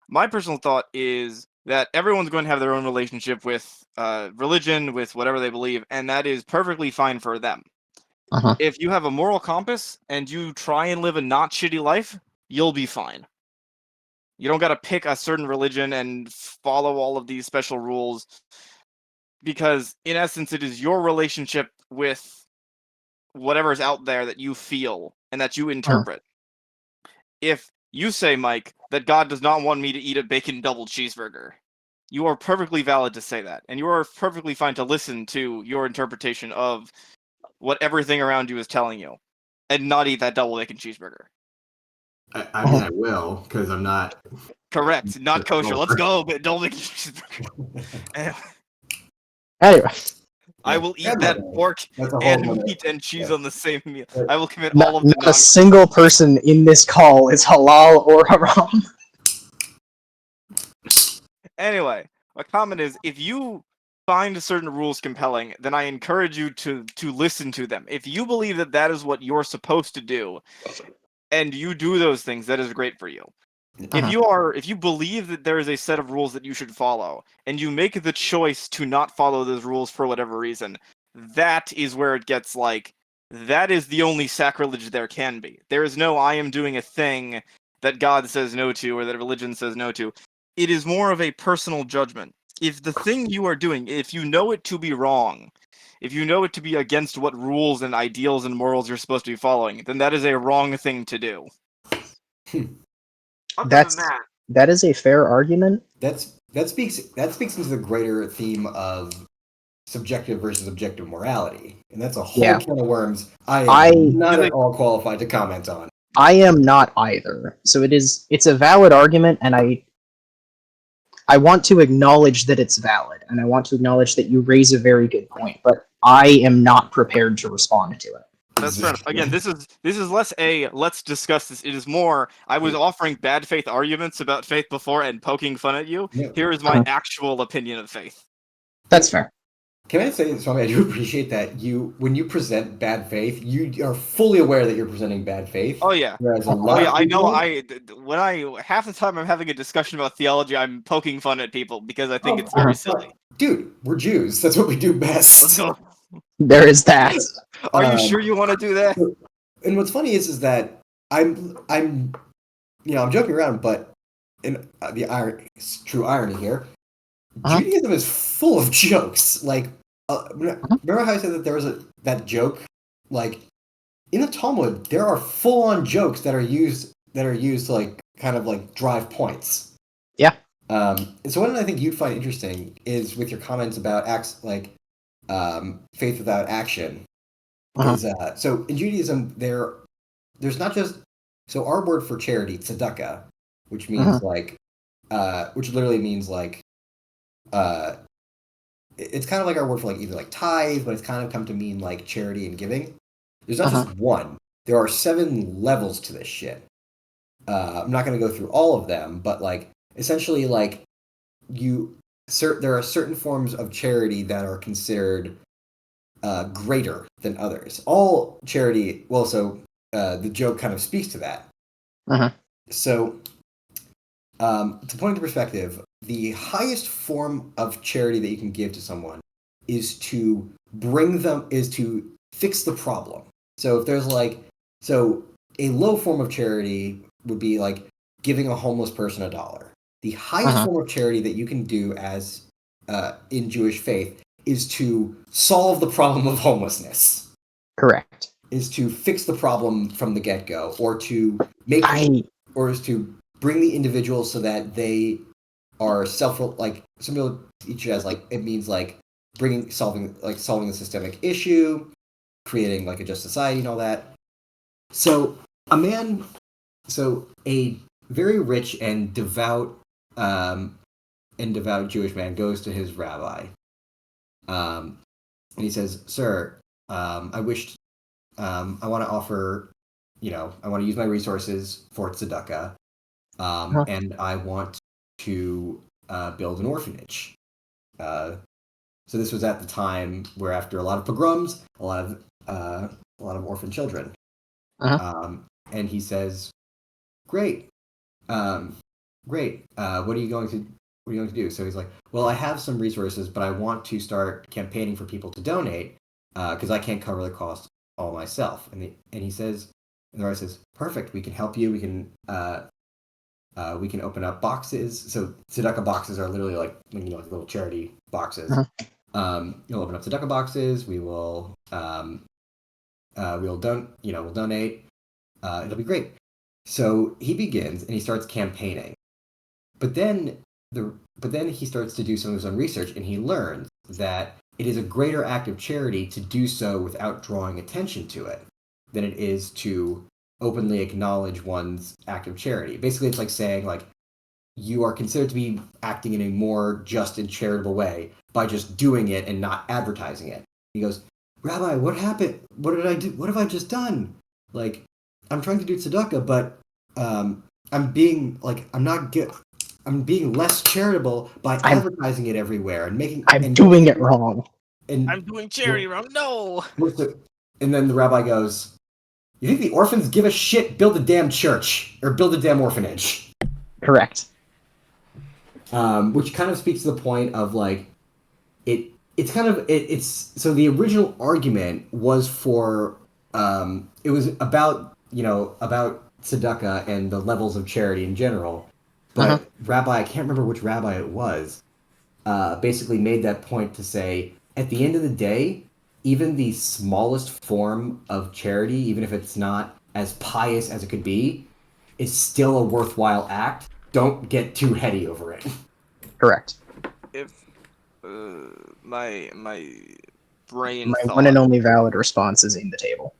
My personal thought is that everyone's going to have their own relationship with religion, with whatever they believe, and that is perfectly fine for them. If you have a moral compass and you try and live a not shitty life, you'll be fine. You don't got to pick a certain religion and follow all of these special rules because, in essence, it is your relationship with whatever's out there that you feel and that you interpret. If you say, Mike, that God does not want me to eat a bacon double cheeseburger, you are perfectly valid to say that, and you are perfectly fine to listen to your interpretation of what everything around you is telling you, and not eat that double bacon cheeseburger. I mean, I will, because I'm not... Correct, not kosher. Let's go, but double bacon cheeseburger. Anyway. I will eat that pork and meat and cheese on the same meal. I will commit all of the Not a single person in this call is halal or haram. Anyway, my comment is, if you find certain rules compelling, then I encourage you to listen to them. If you believe that that is what you're supposed to do, and you do those things, that is great for you. If you believe that there is a set of rules that you should follow, and you make the choice to not follow those rules for whatever reason, that is where it gets like, that is the only sacrilege there can be. There is no, I am doing a thing that God says no to, or that religion says no to. It is more of a personal judgment. If the thing you are doing, if you know it to be wrong, if you know it to be against what rules and ideals and morals you're supposed to be following, then that is a wrong thing to do. That is a fair argument. That speaks into the greater theme of subjective versus objective morality, and that's a whole can of worms I am not at all qualified to comment on. I am not either. So it's a valid argument, and I want to acknowledge that it's valid, and I want to acknowledge that you raise a very good point, but I am not prepared to respond to it. That's fair enough. Again, this is less a let's discuss this. It is more I was offering bad faith arguments about faith before and poking fun at you. Yeah. Here is my actual opinion of faith. That's fair. Can I say, Swami, I do appreciate that when you present bad faith, you are fully aware that you're presenting bad faith. Oh yeah. Whereas a lot of I know. people, Half the time I'm having a discussion about theology, I'm poking fun at people because I think it's very silly. Dude, we're Jews. That's what we do best. Let's go. There is that. Are you sure you want to do that? And what's funny is that I'm joking around, but in true irony here, Judaism is full of jokes. Like, remember how I said that there was that joke? Like, in the Talmud, there are full-on jokes that are used to like kind of like drive points. Yeah. And so one I think you'd find interesting is with your comments about acts like faith without action. Is so in Judaism there's not just our word for charity, tzedakah, which means which literally means like it's kind of like our word for like either like tithe, but it's kind of come to mean like charity and giving. There's not just one. There are 7 levels to this shit. I'm not going to go through all of them, but like essentially like there are certain forms of charity that are considered greater than others. All charity, the joke kind of speaks to that. So, to put into perspective, the highest form of charity that you can give to someone is to fix the problem. So if there's a low form of charity would be like giving a homeless person $1. The highest form of charity that you can do as in Jewish faith is to solve the problem of homelessness. Correct. Is to fix the problem from the get-go, or to is to bring the individual so that they are like some people teach it as like it means like solving the systemic issue, creating like a just society and all that. So a very rich and devout Jewish man goes to his rabbi, and he says, "Sir, I want to offer, I want to use my resources for tzedakah, and I want to build an orphanage." So this was at the time where, after a lot of pogroms, a lot of orphan children, and he says, "Great, great. What are you going to do?" So he's like, "Well, I have some resources, but I want to start campaigning for people to donate because I can't cover the cost all myself." And the rabbi says, "Perfect. We can help you. We can open up boxes." So tzedakah boxes are literally like like little charity boxes. You'll open up tzedakah boxes. We'll donate. It'll be great. So he begins and he starts campaigning, but then he starts to do some of his own research, and he learns that it is a greater act of charity to do so without drawing attention to it than it is to openly acknowledge one's act of charity. Basically, it's like saying like you are considered to be acting in a more just and charitable way by just doing it and not advertising it. He goes, "Rabbi, what happened? What did I do? What have I just done? Like, I'm trying to do tzedakah, but I'm being less charitable by advertising it everywhere and making. I'm doing it wrong. And I'm doing charity wrong. No." And then the rabbi goes, "You think the orphans give a shit? Build a damn church or build a damn orphanage." Correct. Which kind of speaks to the point of like so the original argument was for it was about tzedakah and the levels of charity in general, but rabbi, I can't remember which rabbi it was, basically made that point to say at the end of the day, even the smallest form of charity, even if it's not as pious as it could be, is still a worthwhile act. Don't get too heady over it. Correct. If my brain My thought, one and only valid response is in the table.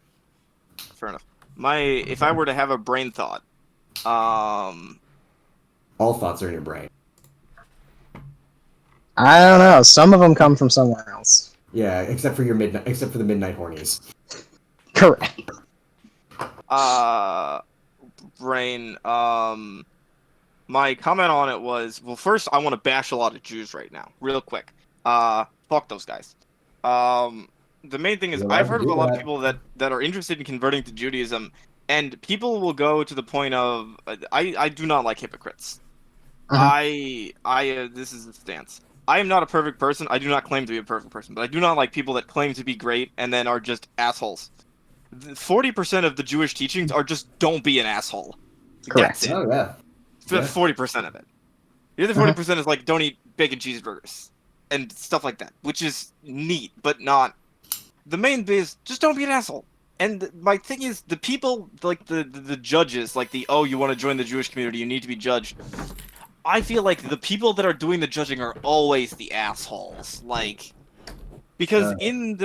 fair enough. If I were to have a brain thought, All thoughts are in your brain. I don't know. Some of them come from somewhere else. Yeah, except for the midnight hornies. Correct. Brain. My comment on it was, well, first I want to bash a lot of Jews right now, real quick. Fuck those guys. The main thing is You're I've allowed to heard of do a lot of that. people that are interested in converting to Judaism, and people will go to the point of I do not like hypocrites. This is the stance. I am not a perfect person. I do not claim to be a perfect person, but I do not like people that claim to be great and then are just assholes. 40% of the Jewish teachings are just don't be an asshole. Correct. That's it. Oh yeah. Yeah. 40% of it. The other 40% is like don't eat bacon cheeseburgers and stuff like that, which is neat, but not. The main bit is just don't be an asshole. And my thing is the people like the judges, like oh, you want to join the Jewish community, you need to be judged. I feel like the people that are doing the judging are always the assholes. Like, because in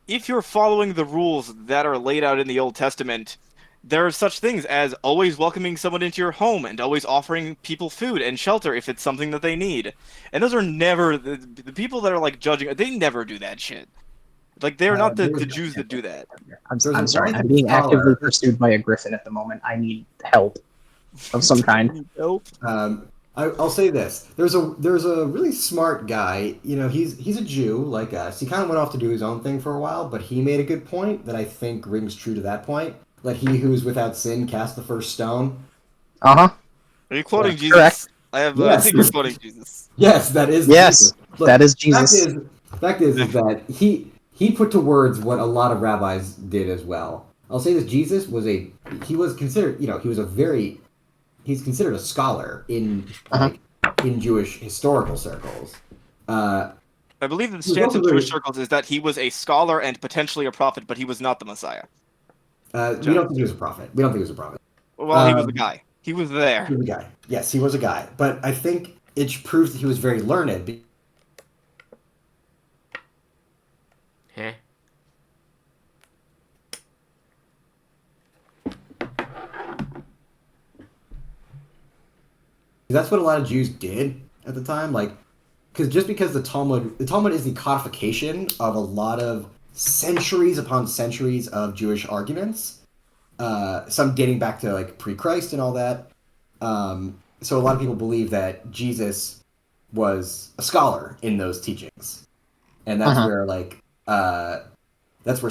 if you're following the rules that are laid out in the Old Testament, there are such things as always welcoming someone into your home and always offering people food and shelter if it's something that they need. And those are never the people that are like judging. They never do that shit. Like they're not the Jews that do that. I'm sorry. I'm being actively pursued by a griffin at the moment. I need help of some kind. Nope. I'll say this: there's a really smart guy. You know, he's a Jew like us. He kind of went off to do his own thing for a while, but he made a good point that I think rings true to that point. Let he who is without sin cast the first stone. Uh-huh. Are you quoting Jesus? Correct. I think you're quoting Jesus. Yes, that is. Yes, Jesus. Look, that is Jesus. Fact is that he put to words what a lot of rabbis did as well. I'll say this: Jesus was considered, he's considered a scholar in in Jewish historical circles. I believe the stance in Jewish circles is that he was a scholar and potentially a prophet, but he was not the Messiah. We don't think he was a prophet. Well, he was a guy. He was there. He was a guy. Yes, he was a guy. But I think it proves that he was very learned. Huh? That's what a lot of Jews did at the time. Like, because the Talmud is the codification of a lot of centuries upon centuries of Jewish arguments. Some dating back to like pre-Christ and all that. So a lot of people believe that Jesus was a scholar in those teachings, and that's where that's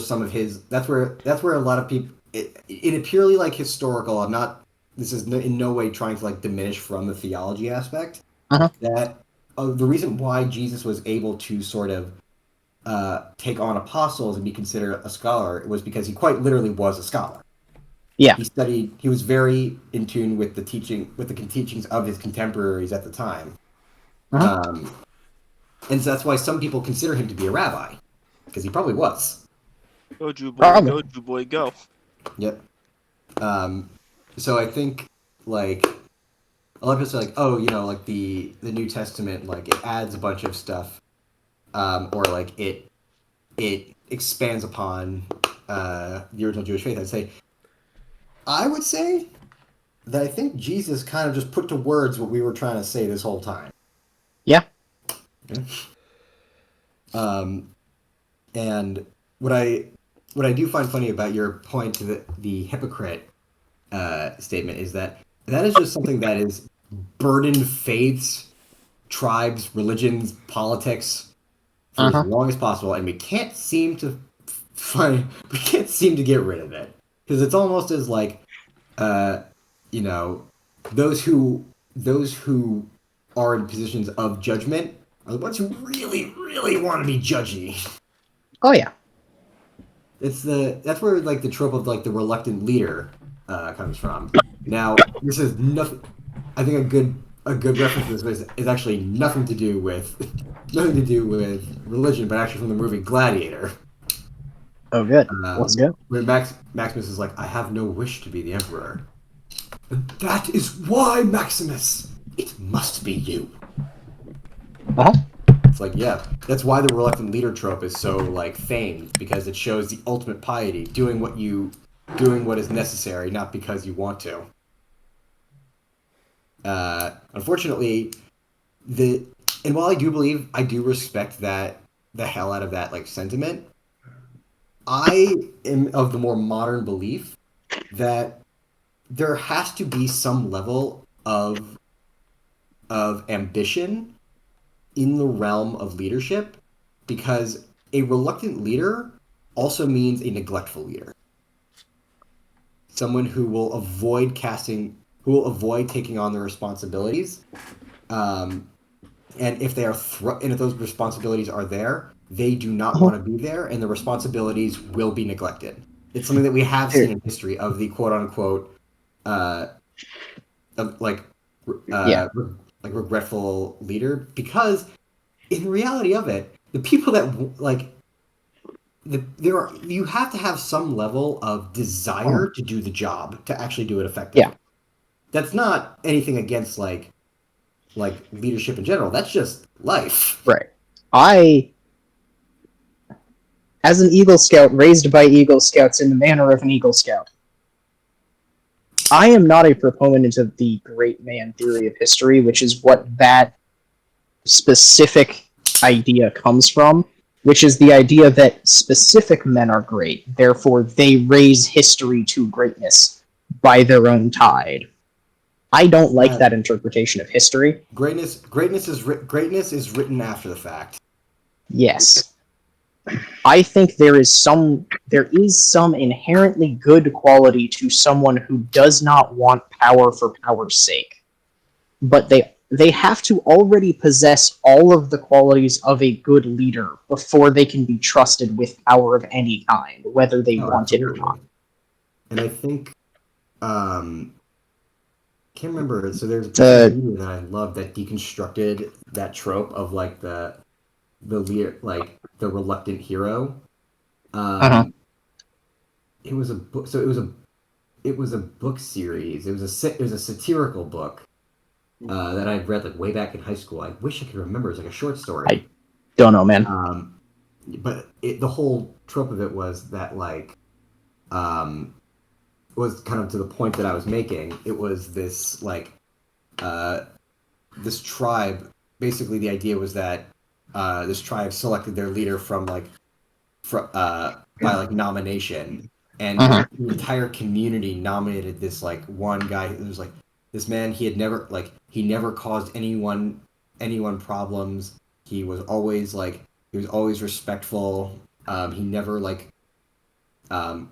where a lot of people in a purely like historical. This is in no way trying to like diminish from the theology aspect. That the reason why Jesus was able to sort of take on apostles and be considered a scholar was because he quite literally was a scholar. Yeah. He was very in tune with the teachings of his contemporaries at the time. And so that's why some people consider him to be a rabbi, because he probably was. Go Jew boy, go Jew boy, go. Yep. So I think like a lot of people say like, oh, like the New Testament, like it adds a bunch of stuff, or like it expands upon the original Jewish faith. I would say that I think Jesus kind of just put to words what we were trying to say this whole time. Yeah. And what I do find funny about your point to the hypocrite statement is that is just something that is burdened faiths, tribes, religions, politics for as long as possible, and we can't seem to get rid of it. Because it's almost as like, those who are in positions of judgment are the ones who really, really want to be judgy. Oh yeah. That's where like the trope of like the reluctant leader comes from. Now this is nothing. I think a good reference to this is actually nothing to do with religion, but actually from the movie Gladiator. Oh, good. Let's go. Where Maximus is like, I have no wish to be the emperor. And that is why, Maximus, it must be you. It's like, yeah, that's why the reluctant leader trope is so like famed, because it shows the ultimate piety, doing what is necessary, not because you want to. Unfortunately, And while I do respect that the hell out of that like sentiment, I am of the more modern belief that there has to be some level of ambition in the realm of leadership, because a reluctant leader also means a neglectful leader. Someone who will avoid taking on the responsibilities, and if and if those responsibilities are there, they do not want to be there, and the responsibilities will be neglected. It's something that we have seen in history of the quote unquote, of like regretful leader, because in the reality of it, the people that like you have to have some level of desire to do the job to actually do it effectively. Yeah. That's not anything against like leadership in general. That's just life. Right. As an Eagle Scout raised by Eagle Scouts in the manner of an Eagle Scout, I am not a proponent of the great man theory of history, which is what that specific idea comes from, which is the idea that specific men are great, therefore they raise history to greatness by their own tide. I don't like that interpretation of history. Greatness is written after the fact. Yes. I think there is some inherently good quality to someone who does not want power for power's sake. But they have to already possess all of the qualities of a good leader before they can be trusted with power of any kind, whether they want it or not. And I think can't remember. So there's a video that I love that deconstructed that trope of like the leader, like the reluctant hero. It was a book. So it was a book series. It was a satirical book that I'd read like way back in high school. I wish I could remember. It's like a short story. I don't know, man. But the whole trope of it was that like was kind of to the point that I was making. It was this like this tribe. Basically, the idea was that this tribe selected their leader from by like nomination, and the entire community nominated this like one guy who was like this man. He never caused anyone problems. He was always respectful. He never like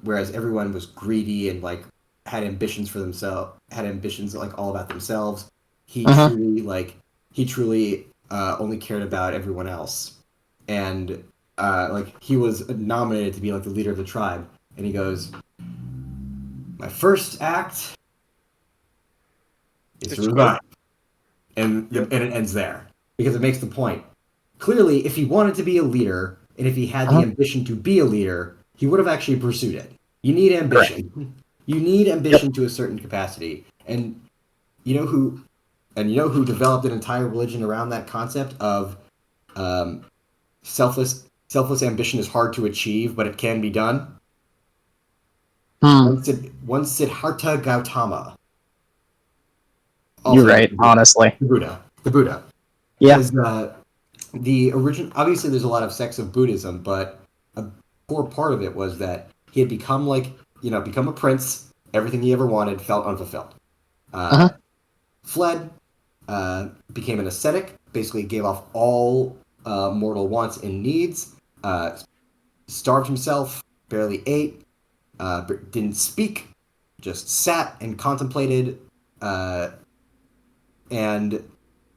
whereas everyone was greedy and like had ambitions for themselves, had ambitions like all about themselves. He truly only cared about everyone else, and like he was nominated to be like the leader of the tribe, and he goes, "My first act is to resign," and it ends there because it makes the point. Clearly, if he wanted to be a leader and if he had the ambition to be a leader, he would have actually pursued it. You need ambition. Right. You need ambition to a certain capacity, and you know who developed an entire religion around that concept of selfless ambition is hard to achieve, but it can be done. One Siddhartha Gautama. You're right, honestly. The Buddha. Yeah. Because, the original, obviously, there's a lot of sects of Buddhism, but a core part of it was that he had become a prince. Everything he ever wanted felt unfulfilled. Fled, became an ascetic, basically gave off all mortal wants and needs, starved himself, barely ate, didn't speak, just sat and contemplated, and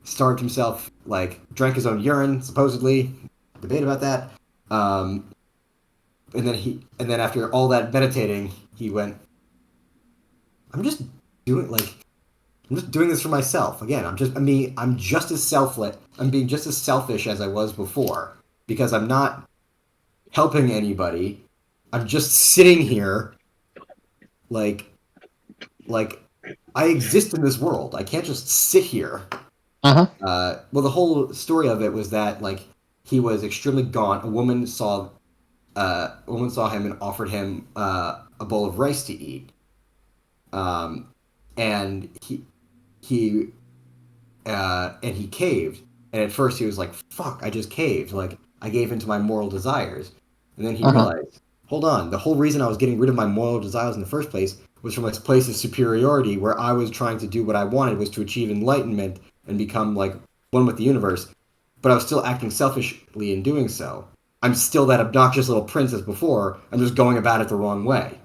starved himself, like drank his own urine, supposedly. Debate about that. And then after all that meditating, he went, I'm just doing this for myself. Again, I'm just as selfless. I'm being just as selfish as I was before, because I'm not helping anybody. I'm just sitting here like I exist in this world. I can't just sit here. Well, the whole story of it was that like he was extremely gaunt. A woman saw him and offered him a bowl of rice to eat. And he caved. And at first he was like, fuck, I just caved. Like, I gave into my moral desires. And then he realized, hold on, the whole reason I was getting rid of my moral desires in the first place was from a place of superiority where I was trying to do what I wanted, was to achieve enlightenment and become, like, one with the universe. But I was still acting selfishly in doing so. I'm still that obnoxious little prince as before. I'm just going about it the wrong way.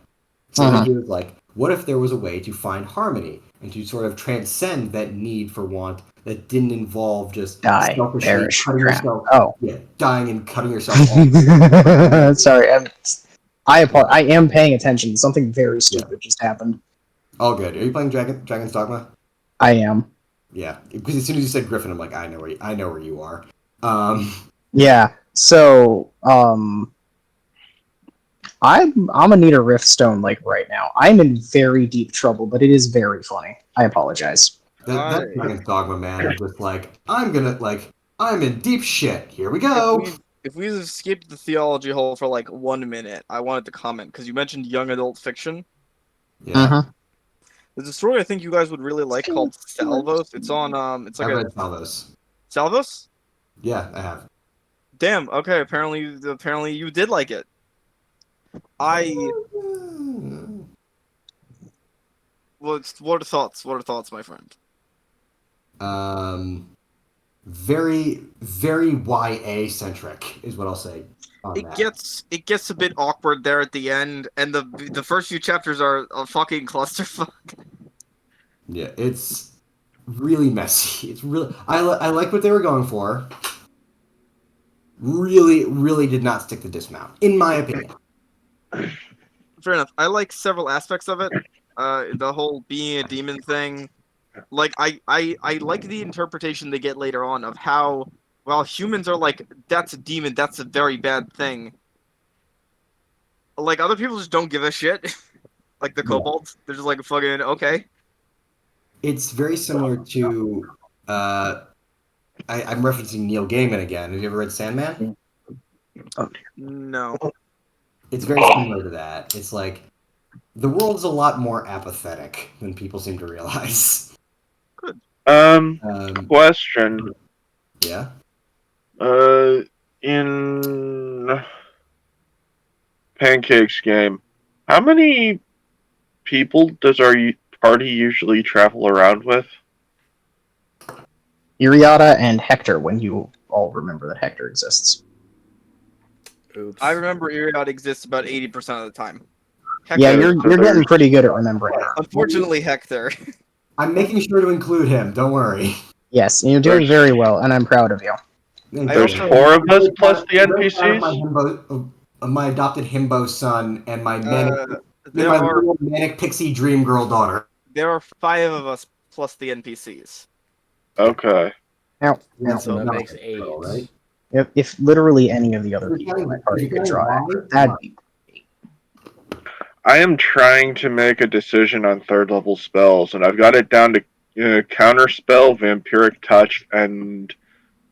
So then he was like, what if there was a way to find harmony and to sort of transcend that need for want that didn't involve just selfishly cutting yourself, dying and cutting yourself off. Sorry, I am paying attention. Something very stupid just happened. All good. Are you playing Dragon's Dogma? I am. Yeah, because as soon as you said Griffin, I'm like, I know where you are. Yeah. So, I'm gonna need a rift stone like right now. I'm in very deep trouble, but it is very funny. I apologize. That Dragon's Dogma, man, is just like, I'm in deep shit. Here we go. If we skipped the theology hole for like 1 minute, I wanted to comment because you mentioned young adult fiction. Yeah. There's a story I think you guys would really like called Salvos. It's on it's like I've read Salvos. Salvos? Yeah, I have. Damn. Okay. Apparently you did like it. What are thoughts? What are thoughts, my friend? Very, very YA centric is what I'll say. It gets a bit awkward there at the end, and the first few chapters are a fucking clusterfuck. Yeah, it's really messy. It's really I like what they were going for. Really, really did not stick the dismount, in my opinion. Fair enough. I like several aspects of it. The whole being a demon thing. Like I like the interpretation they get later on of how, while humans are like, that's a demon, that's a very bad thing. Like other people just don't give a shit. Like the kobolds, they're just like fucking okay. It's very similar to I'm referencing Neil Gaiman again. Have you ever read Sandman? No. It's very similar to that. It's like the world's a lot more apathetic than people seem to realize. Good. Question. Yeah. In Pancake's game, how many people does our party usually travel around with? Iriata and Hector, when you all remember that Hector exists. Oops. I remember Iriot exists about 80% of the time. Hector, Yeah, you're getting pretty good at remembering her. Unfortunately, Hector. I'm making sure to include him. Don't worry. Yes, and you're doing very well, and I'm proud of you. There's 4 of us plus the NPCs? My adopted himbo son and my little manic pixie dream girl daughter. There are 5 of us plus the NPCs. Okay. Now, So that makes 8. Right? if literally any of the other people in my party could try, that'd be. I am trying to make a decision on 3rd level spells, and I've got it down to Counterspell, Vampiric Touch, and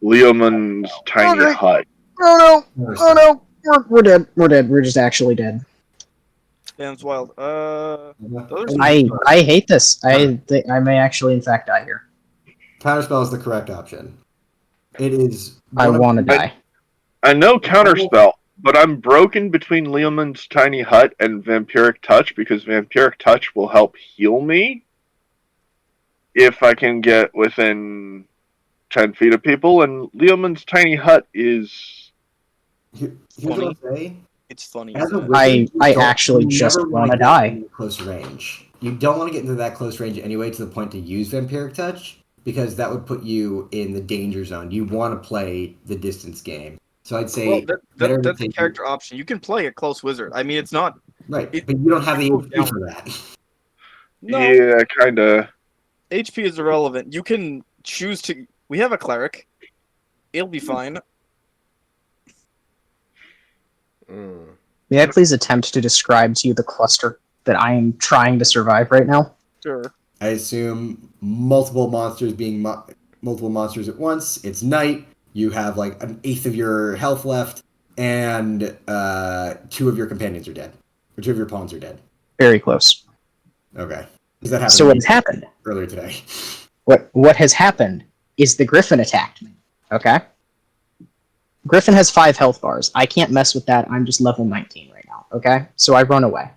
Leomund's Tiny Hut. Oh no! We're dead. We're dead. We're just actually dead. Damn, it's wild. I hate this. I may actually, in fact, die here. Counterspell is the correct option. It is. I want to die. I know Counterspell, but I'm broken between Leomund's Tiny Hut and Vampiric Touch because Vampiric Touch will help heal me if I can get within 10 feet of people, and Leomund's Tiny Hut is... Here's what I'll say. It's funny. I actually just want to die. Close range. You don't want to get into that close range anyway to the point to use Vampiric Touch, because that would put you in the danger zone. You want to play the distance game. So I'd say... Well, that's a character option. You can play a close wizard. I mean, it's not... Right, but you don't have the HP for that. No. Yeah, kind of. HP is irrelevant. You can choose to... We have a cleric. It'll be fine. May I please attempt to describe to you the cluster that I am trying to survive right now? Sure. I assume multiple monsters being multiple monsters at once. It's night. You have like an eighth of your health left, and 2 of your companions are dead. Or 2 of your pawns are dead. Very close. Okay. That happened So what has happened? earlier today. What has happened is the Griffin attacked me. Okay? Griffin has 5 health bars. I can't mess with that. I'm just level 19 right now. Okay? So I run away.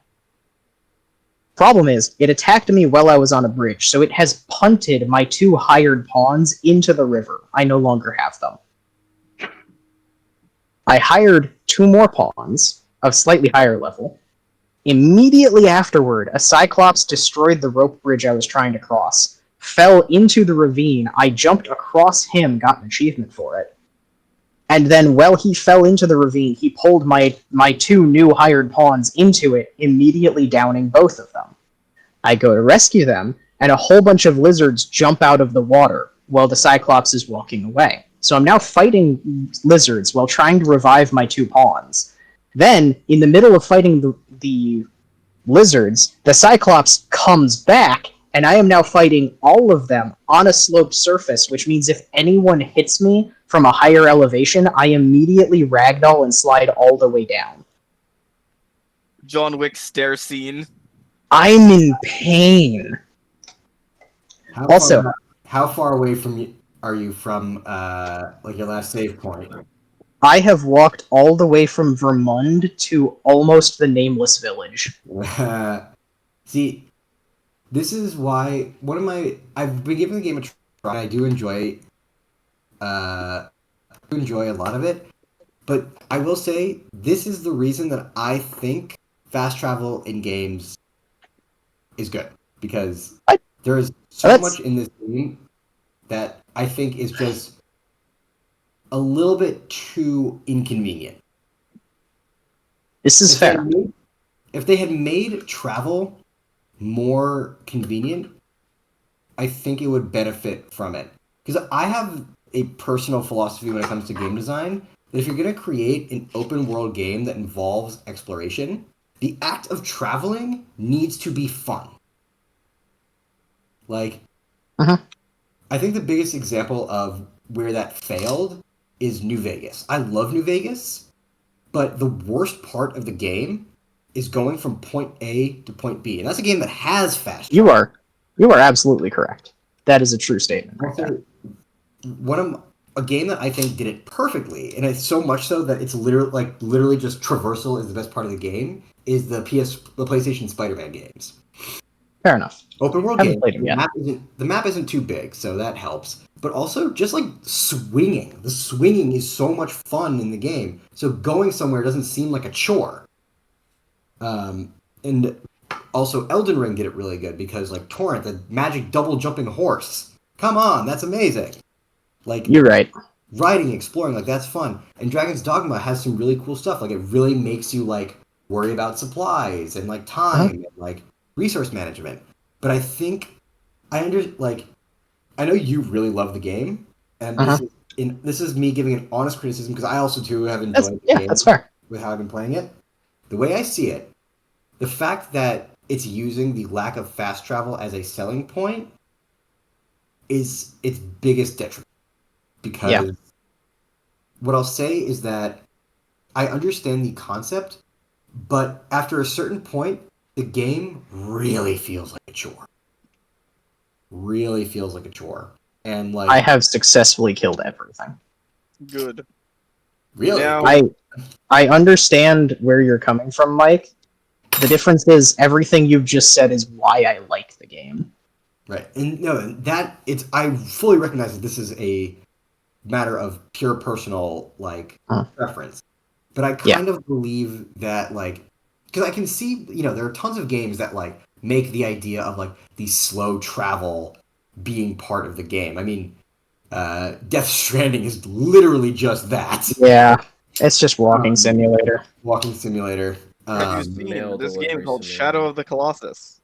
Problem is, it attacked me while I was on a bridge, so it has punted my 2 hired pawns into the river. I no longer have them. I hired 2 more pawns of slightly higher level. Immediately afterward, a Cyclops destroyed the rope bridge I was trying to cross, fell into the ravine. I jumped across him, got an achievement for it. And then while he fell into the ravine, he pulled my 2 new hired pawns into it, immediately downing both of them. I go to rescue them, and a whole bunch of lizards jump out of the water while the Cyclops is walking away. So I'm now fighting lizards while trying to revive my 2 pawns. Then, in the middle of fighting the lizards, the Cyclops comes back, and I am now fighting all of them on a sloped surface, which means if anyone hits me from a higher elevation, I immediately ragdoll and slide all the way down. John Wick stare scene. I'm in pain. How far away are you from like your last save point? I have walked all the way from Vermund to almost the nameless village. See, this is why I've been giving the game a try. I do enjoy a lot of it, but I will say this is the reason that I think fast travel in games is good, because there is so much in this game that I think is just a little bit too inconvenient. This is fair. If they had made travel more convenient, I think it would benefit from it. Because I have a personal philosophy when it comes to game design, that if you're going to create an open world game that involves exploration, the act of traveling needs to be fun. Like, I think the biggest example of where that failed is New Vegas. I love New Vegas, but the worst part of the game is going from point A to point B, and that's a game that has fast travel. You are absolutely correct. That is a true statement. Also, a game that I think did it perfectly, and it's so much so that it's literally just traversal is the best part of the game, is the PlayStation Spider-Man games. Fair enough. Open world game. The map isn't too big, so that helps. But also, just like swinging. The swinging is so much fun in the game. So going somewhere doesn't seem like a chore. And also, Elden Ring did it really good because, like, Torrent, the magic double jumping horse. Come on, that's amazing. Like, you're right. Riding, exploring, like, that's fun. And Dragon's Dogma has some really cool stuff. Like, it really makes you, like, worry about supplies and, like, time and, like, resource management. But I think I know you really love the game, and this is me giving an honest criticism because I also too have enjoyed the game. That's fair. With how I've been playing it. The way I see it, the fact that it's using the lack of fast travel as a selling point is its biggest detriment. Because what I'll say is that I understand the concept, but after a certain point, the game really feels like a chore. Really feels like a chore. And like I have successfully killed everything. Good. Really? Now, I understand where you're coming from, Mike. The difference is everything you've just said is why I like the game. Right. And no, I fully recognize that this is a matter of pure personal preference. But I kind of believe that because I can see, there are tons of games that make the idea of the slow travel being part of the game. I mean, Death Stranding is literally just that. Yeah, it's just walking simulator. Walking simulator. Have you seen this game called Shadow of the Colossus?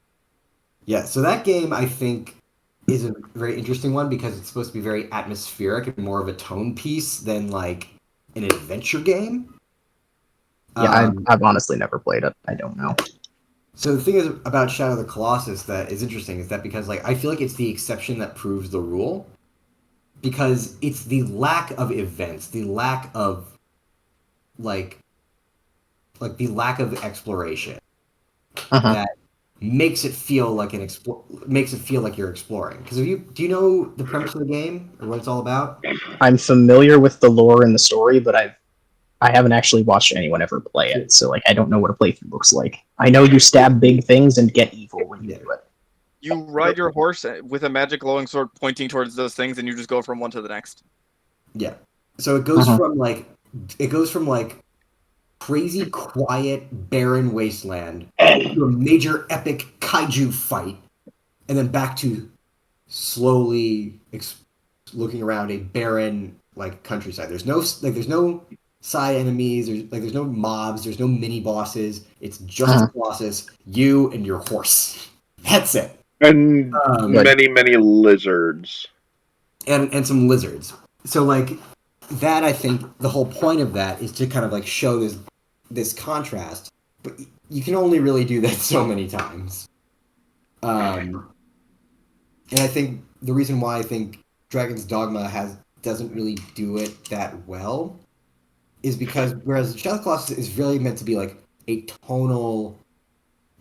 Yeah, so that game I think is a very interesting one because it's supposed to be very atmospheric and more of a tone piece than an adventure game. Yeah, I've honestly never played it. I don't know. So the thing is about Shadow of the Colossus that is interesting is that because I feel like it's the exception that proves the rule, because it's the lack of events, the lack of the lack of exploration that makes it feel like makes it feel like you're exploring. Because do you know the premise of the game or what it's all about? I'm familiar with the lore and the story, but I haven't actually watched anyone ever play it, so like I don't know what a playthrough looks like. I know you stab big things and get evil when you do it. You ride your horse with a magic glowing sword pointing towards those things, and you just go from one to the next. Yeah. So it goes from like crazy quiet barren wasteland to a major epic kaiju fight, and then back to slowly looking around a barren like countryside. There's no side enemies. There's no mobs. There's no mini bosses. It's just Colossus, you and your horse. That's it. And many lizards. And some lizards. So like that, I think the whole point of that is to kind of like show this contrast, but you can only really do that so many times. And I think the reason why I think Dragon's Dogma doesn't really do it that well is because whereas Shadow of the Colossus is really meant to be like a tonal,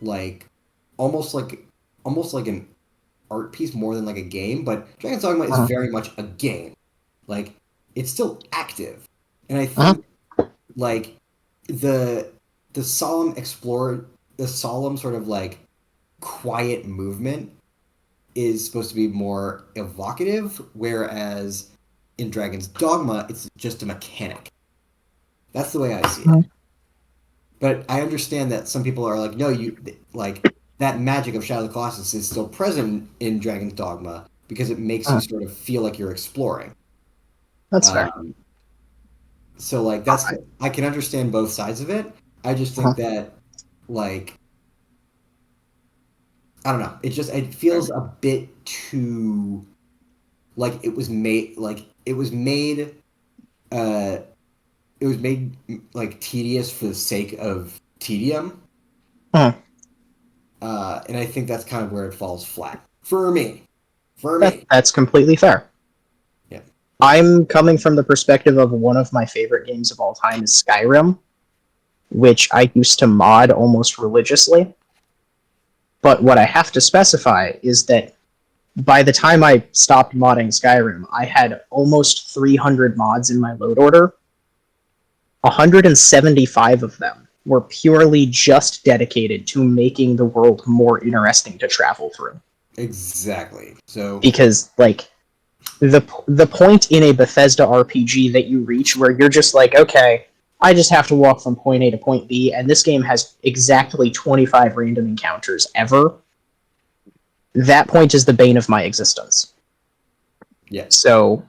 like almost like an art piece more than like a game, but Dragon's Dogma is very much a game. Like it's still active, and I think like the solemn sort of like quiet movement is supposed to be more evocative, whereas in Dragon's Dogma it's just a mechanic. That's the way I see it. But I understand that some people are like, no, you like that magic of Shadow of the Colossus is still present in Dragon's Dogma because it makes you sort of feel like you're exploring. That's fair. So like I can understand both sides of it. I just think that like I don't know. It feels a bit too like it was made like tedious for the sake of tedium. And I think that's kind of where it falls flat for me. That's completely fair. Yeah. I'm coming from the perspective of one of my favorite games of all time is Skyrim, which I used to mod almost religiously. But what I have to specify is that by the time I stopped modding Skyrim, I had almost 300 mods in my load order. 175 of them were purely just dedicated to making the world more interesting to travel through. Exactly. So because like the point in a Bethesda RPG that you reach where you're just like, okay, I just have to walk from point A to point B, and this game has exactly 25 random encounters ever. That point is the bane of my existence. Yeah. So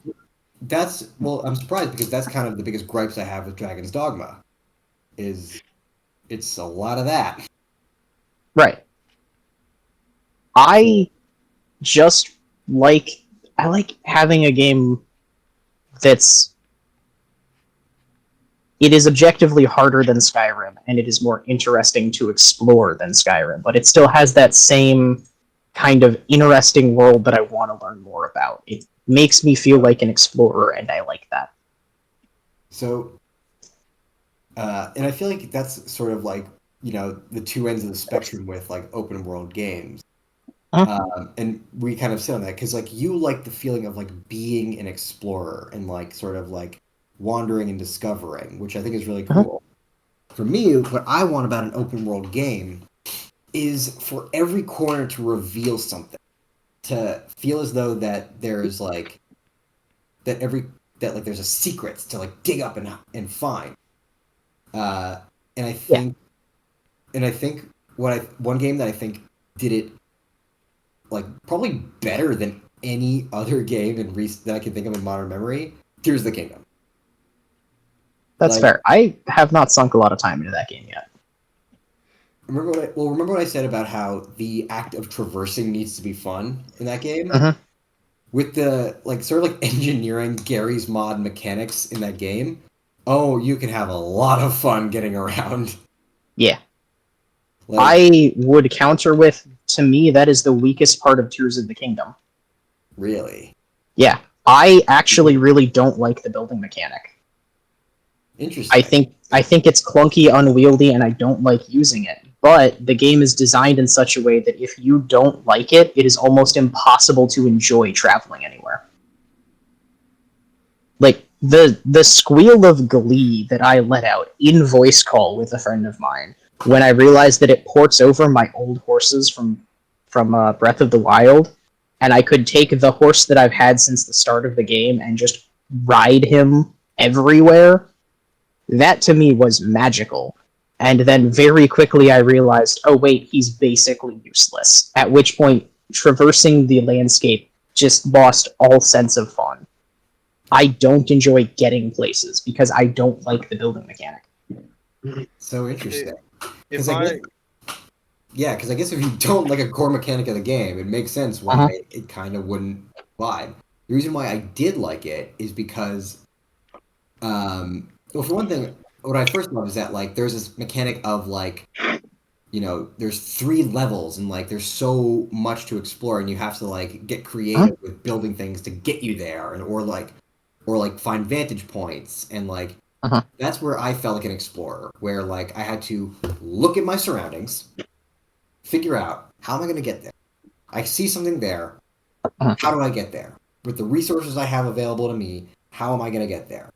I'm surprised because that's kind of the biggest gripes I have with Dragon's Dogma. Is it's a lot of that. Right. I like having a game it is objectively harder than Skyrim, and it is more interesting to explore than Skyrim, but it still has that same kind of interesting world that I want to learn more about. It makes me feel like an explorer, and I like that. So, and I feel like that's sort of like, the two ends of the spectrum with like open world games. And we kind of sit on that because like you like the feeling of like being an explorer and like sort of like wandering and discovering, which I think is really cool. For me, what I want about an open world game is for every corner to reveal something, to feel as though that there's like there's a secret to like dig up and find. And I think one game that I think did it like probably better than any other game that I can think of in modern memory, Tears of the Kingdom. That's fair. I have not sunk a lot of time into that game yet. Remember what I said about how the act of traversing needs to be fun in that game? With the like sort of like engineering Gary's Mod mechanics in that game, you can have a lot of fun getting around. Yeah. I would counter with, to me, that is the weakest part of Tears of the Kingdom. Really? Yeah. I actually really don't like the building mechanic. Interesting. I think it's clunky, unwieldy, and I don't like using it. but the game is designed in such a way that if you don't like it, it is almost impossible to enjoy traveling anywhere. Like, the squeal of glee that I let out in voice call with a friend of mine when I realized that it ports over my old horses from Breath of the Wild, and I could take the horse that I've had since the start of the game and just ride him everywhere, that to me was magical. And then very quickly I realized, oh wait, he's basically useless. At which point, traversing the landscape just lost all sense of fun. I don't enjoy getting places because I don't like the building mechanic. So interesting. If Yeah, because I guess if you don't like a core mechanic of the game, it makes sense why it kind of wouldn't vibe. The reason why I did like it is because, well, for one thing, what I first loved is that like there's this mechanic of like, you know, there's 3 levels and like there's so much to explore, and you have to like get creative with building things to get you there, and or like find vantage points, and like that's where I felt like an explorer, where like I had to look at my surroundings, figure out how am I going to get there. I see something there. How do I get there? With the resources I have available to me, how am I going to get there?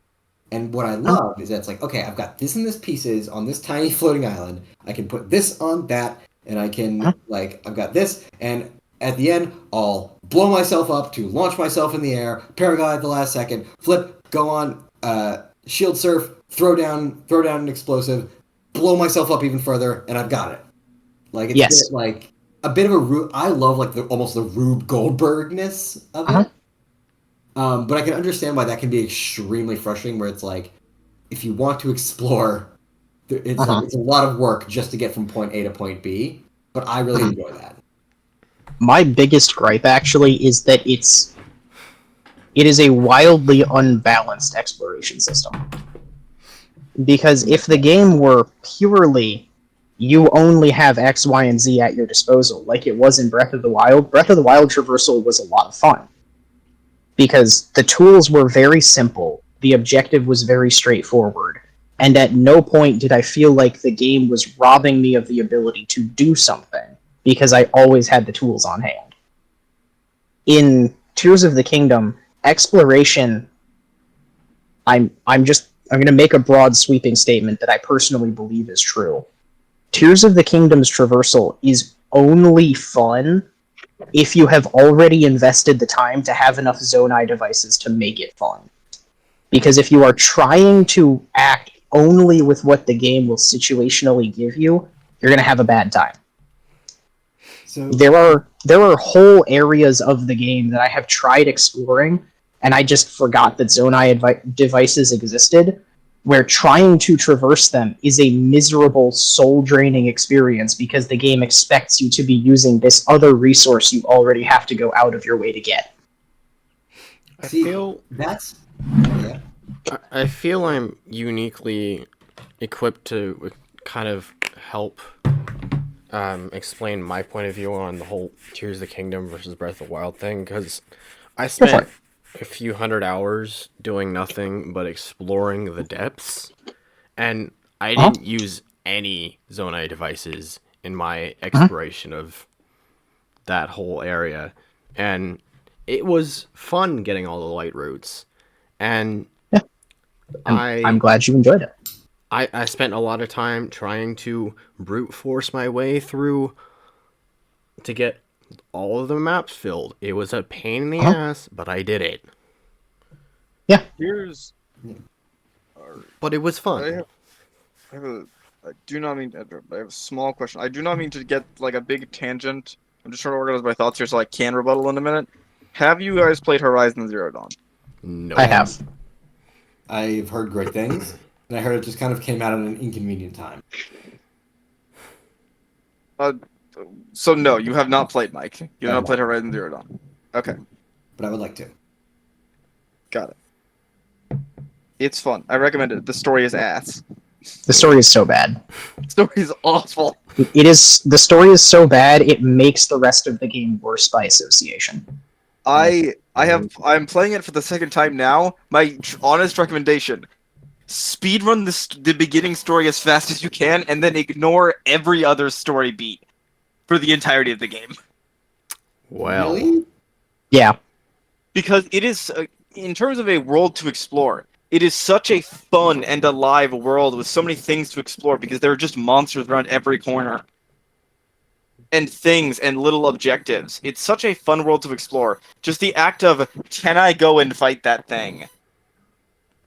And what I love is that it's like, okay, I've got this and this pieces on this tiny floating island. I can put this on that, and I can, like, I've got this, and at the end, I'll blow myself up to launch myself in the air, paraglide at the last second, flip, go on, shield surf, throw down an explosive, blow myself up even further, and I've got it. Like, it's a bit of a I love like almost the Rube Goldberg-ness of it. But I can understand why that can be extremely frustrating, where it's like, if you want to explore, it's like, it's a lot of work just to get from point A to point B, but I really enjoy that. My biggest gripe, actually, is that it is a wildly unbalanced exploration system. Because if the game were purely, you only have X, Y, and Z at your disposal, like it was in Breath of the Wild traversal was a lot of fun. Because the tools were very simple, the objective was very straightforward, and at no point did I feel like the game was robbing me of the ability to do something, because I always had the tools on hand. In Tears of the Kingdom, exploration, I'm going to make a broad sweeping statement that I personally believe is true. Tears of the Kingdom's traversal is only fun if you have already invested the time to have enough Zonai devices to make it fun. Because if you are trying to act only with what the game will situationally give you, you're going to have a bad time. So there are whole areas of the game that I have tried exploring, and I just forgot that Zonai devices existed, where trying to traverse them is a miserable, soul-draining experience because the game expects you to be using this other resource you already have to go out of your way to get. I feel I'm uniquely equipped to kind of help explain my point of view on the whole Tears of the Kingdom versus Breath of the Wild thing, because I spent a few hundred hours doing nothing but exploring the depths, and I didn't use any Zonai devices in my exploration of that whole area, and it was fun getting all the light roots, and I'm glad you enjoyed it. I spent a lot of time trying to brute force my way through to get all of the maps filled. It was a pain in the ass, but I did it. Yeah. But it was fun. I do not mean to interrupt, but I have a small question. I do not mean to get like a big tangent. I'm just trying to organize my thoughts here so I can rebuttal in a minute. Have you guys played Horizon Zero Dawn? No. I have. I've heard great things, and I heard it just kind of came out at an inconvenient time. So no, you have not played, Mike. You have not played Horizon Zero Dawn. Okay. But I would like to. Got it. It's fun. I recommend it. The story is ass. The story is so bad. The story is awful. The story is so bad, it makes the rest of the game worse by association. I'm playing it for the second time now. My honest recommendation: speedrun the beginning story as fast as you can, and then ignore every other story beat for the entirety of the game. Well, Really? Yeah. Because it is, in terms of a world to explore, it is such a fun and alive world with so many things to explore because there are just monsters around every corner. And things and little objectives. It's such a fun world to explore. Just the act of, can I go and fight that thing?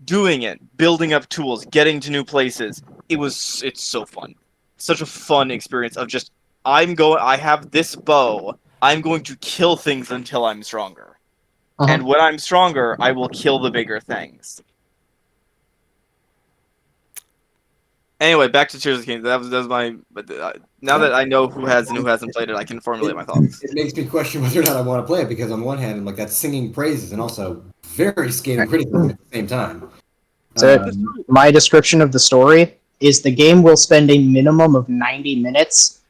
Doing it, building up tools, getting to new places. It's so fun. Such a fun experience of just, I have this bow. I'm going to kill things until I'm stronger. And when I'm stronger, I will kill the bigger things. Anyway, back to Tears of the Kingdom. That was my. But now that I know who has and who hasn't played it, I can formulate my thoughts. It makes me question whether or not I want to play it because on one hand, I'm like that's singing praises and also very scathing criticism at the same time. So my description of the story is the game will spend a minimum of 90 minutes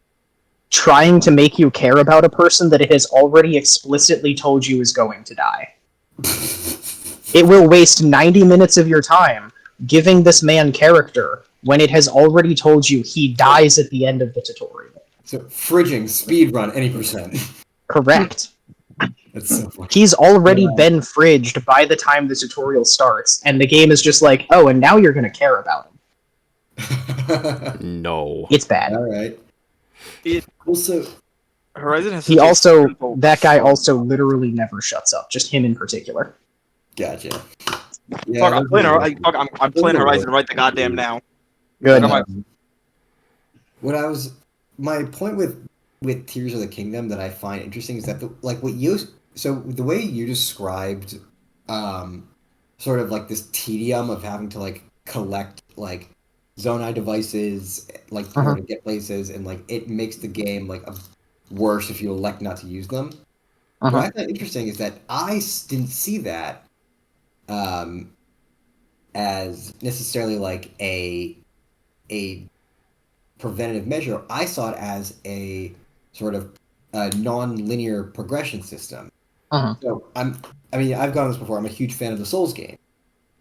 trying to make you care about a person that it has already explicitly told you is going to die. It will waste 90 minutes of your time giving this man character when it has already told you he dies at the end of the tutorial. So fridging, speedrun, any percent. Correct. That's so funny. He's already been fridged by the time the tutorial starts, and the game is just like, oh, and now you're going to care about him. no. It's bad. All right. Also, Horizon has. That guy also literally never shuts up. Just him in particular. Gotcha. Yeah, I'm playing Horizon right the goddamn now. Good. My point with Tears of the Kingdom that I find interesting is that the way you described sort of like this tedium of having to like collect like Zonai devices like in order to get places, and like it makes the game like worse if you elect not to use them. What I find interesting is that I didn't see that as necessarily like a preventative measure. I saw it as a sort of non-linear progression system. So I've gone this before. I'm a huge fan of the Souls game,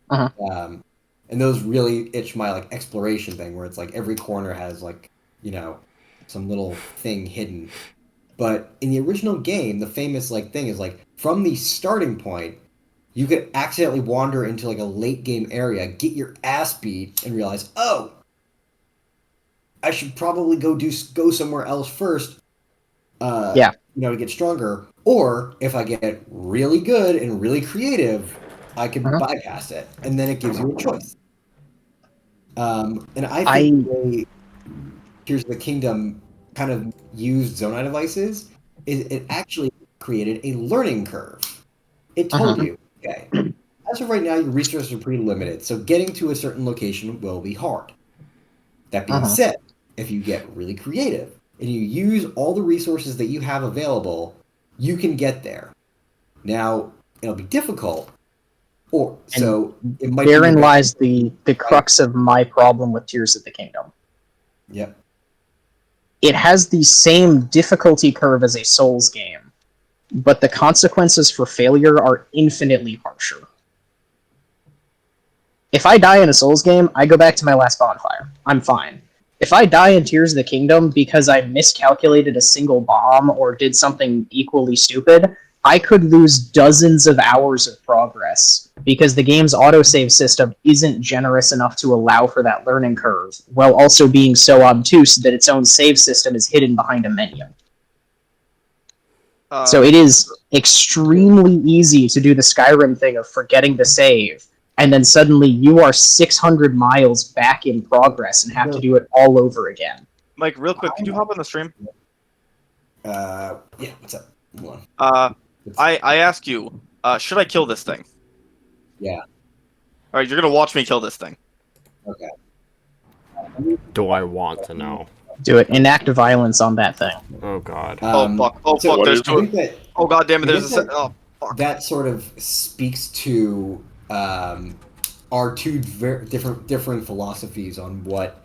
and those really itch my like exploration thing, where it's like every corner has like some little thing hidden. But in the original game, the famous like thing is like from the starting point, you could accidentally wander into like a late game area, get your ass beat, and realize, oh, I should probably go somewhere else first. To get stronger. Or if I get really good and really creative, I can bypass it, and then it gives you a choice. And I think the way Tears of the Kingdom kind of used Zonai devices is it actually created a learning curve. It told you, okay, as of right now, your resources are pretty limited, so getting to a certain location will be hard. That being said, if you get really creative and you use all the resources that you have available, you can get there. Now, it'll be difficult, it might. Therein lies the crux of my problem with Tears of the Kingdom. Yep. It has the same difficulty curve as a Souls game, but the consequences for failure are infinitely harsher. If I die in a Souls game, I go back to my last bonfire. I'm fine. If I die in Tears of the Kingdom because I miscalculated a single bomb or did something equally stupid, I could lose dozens of hours of progress because the game's autosave system isn't generous enough to allow for that learning curve, while also being so obtuse that its own save system is hidden behind a menu. So it is extremely easy to do the Skyrim thing of forgetting to save, and then suddenly you are 600 miles back in progress and have to do it all over again. Mike, real quick, could you hop on the stream? Yeah, what's up? Come on. I ask you, should I kill this thing? Yeah. Alright, you're gonna watch me kill this thing. Okay. Do I want to know? Do it. Enact violence on that thing. Oh god. Fuck. Oh fuck, there's two. Oh god damn it, there's a... Oh, fuck. That sort of speaks to our two very differing philosophies on what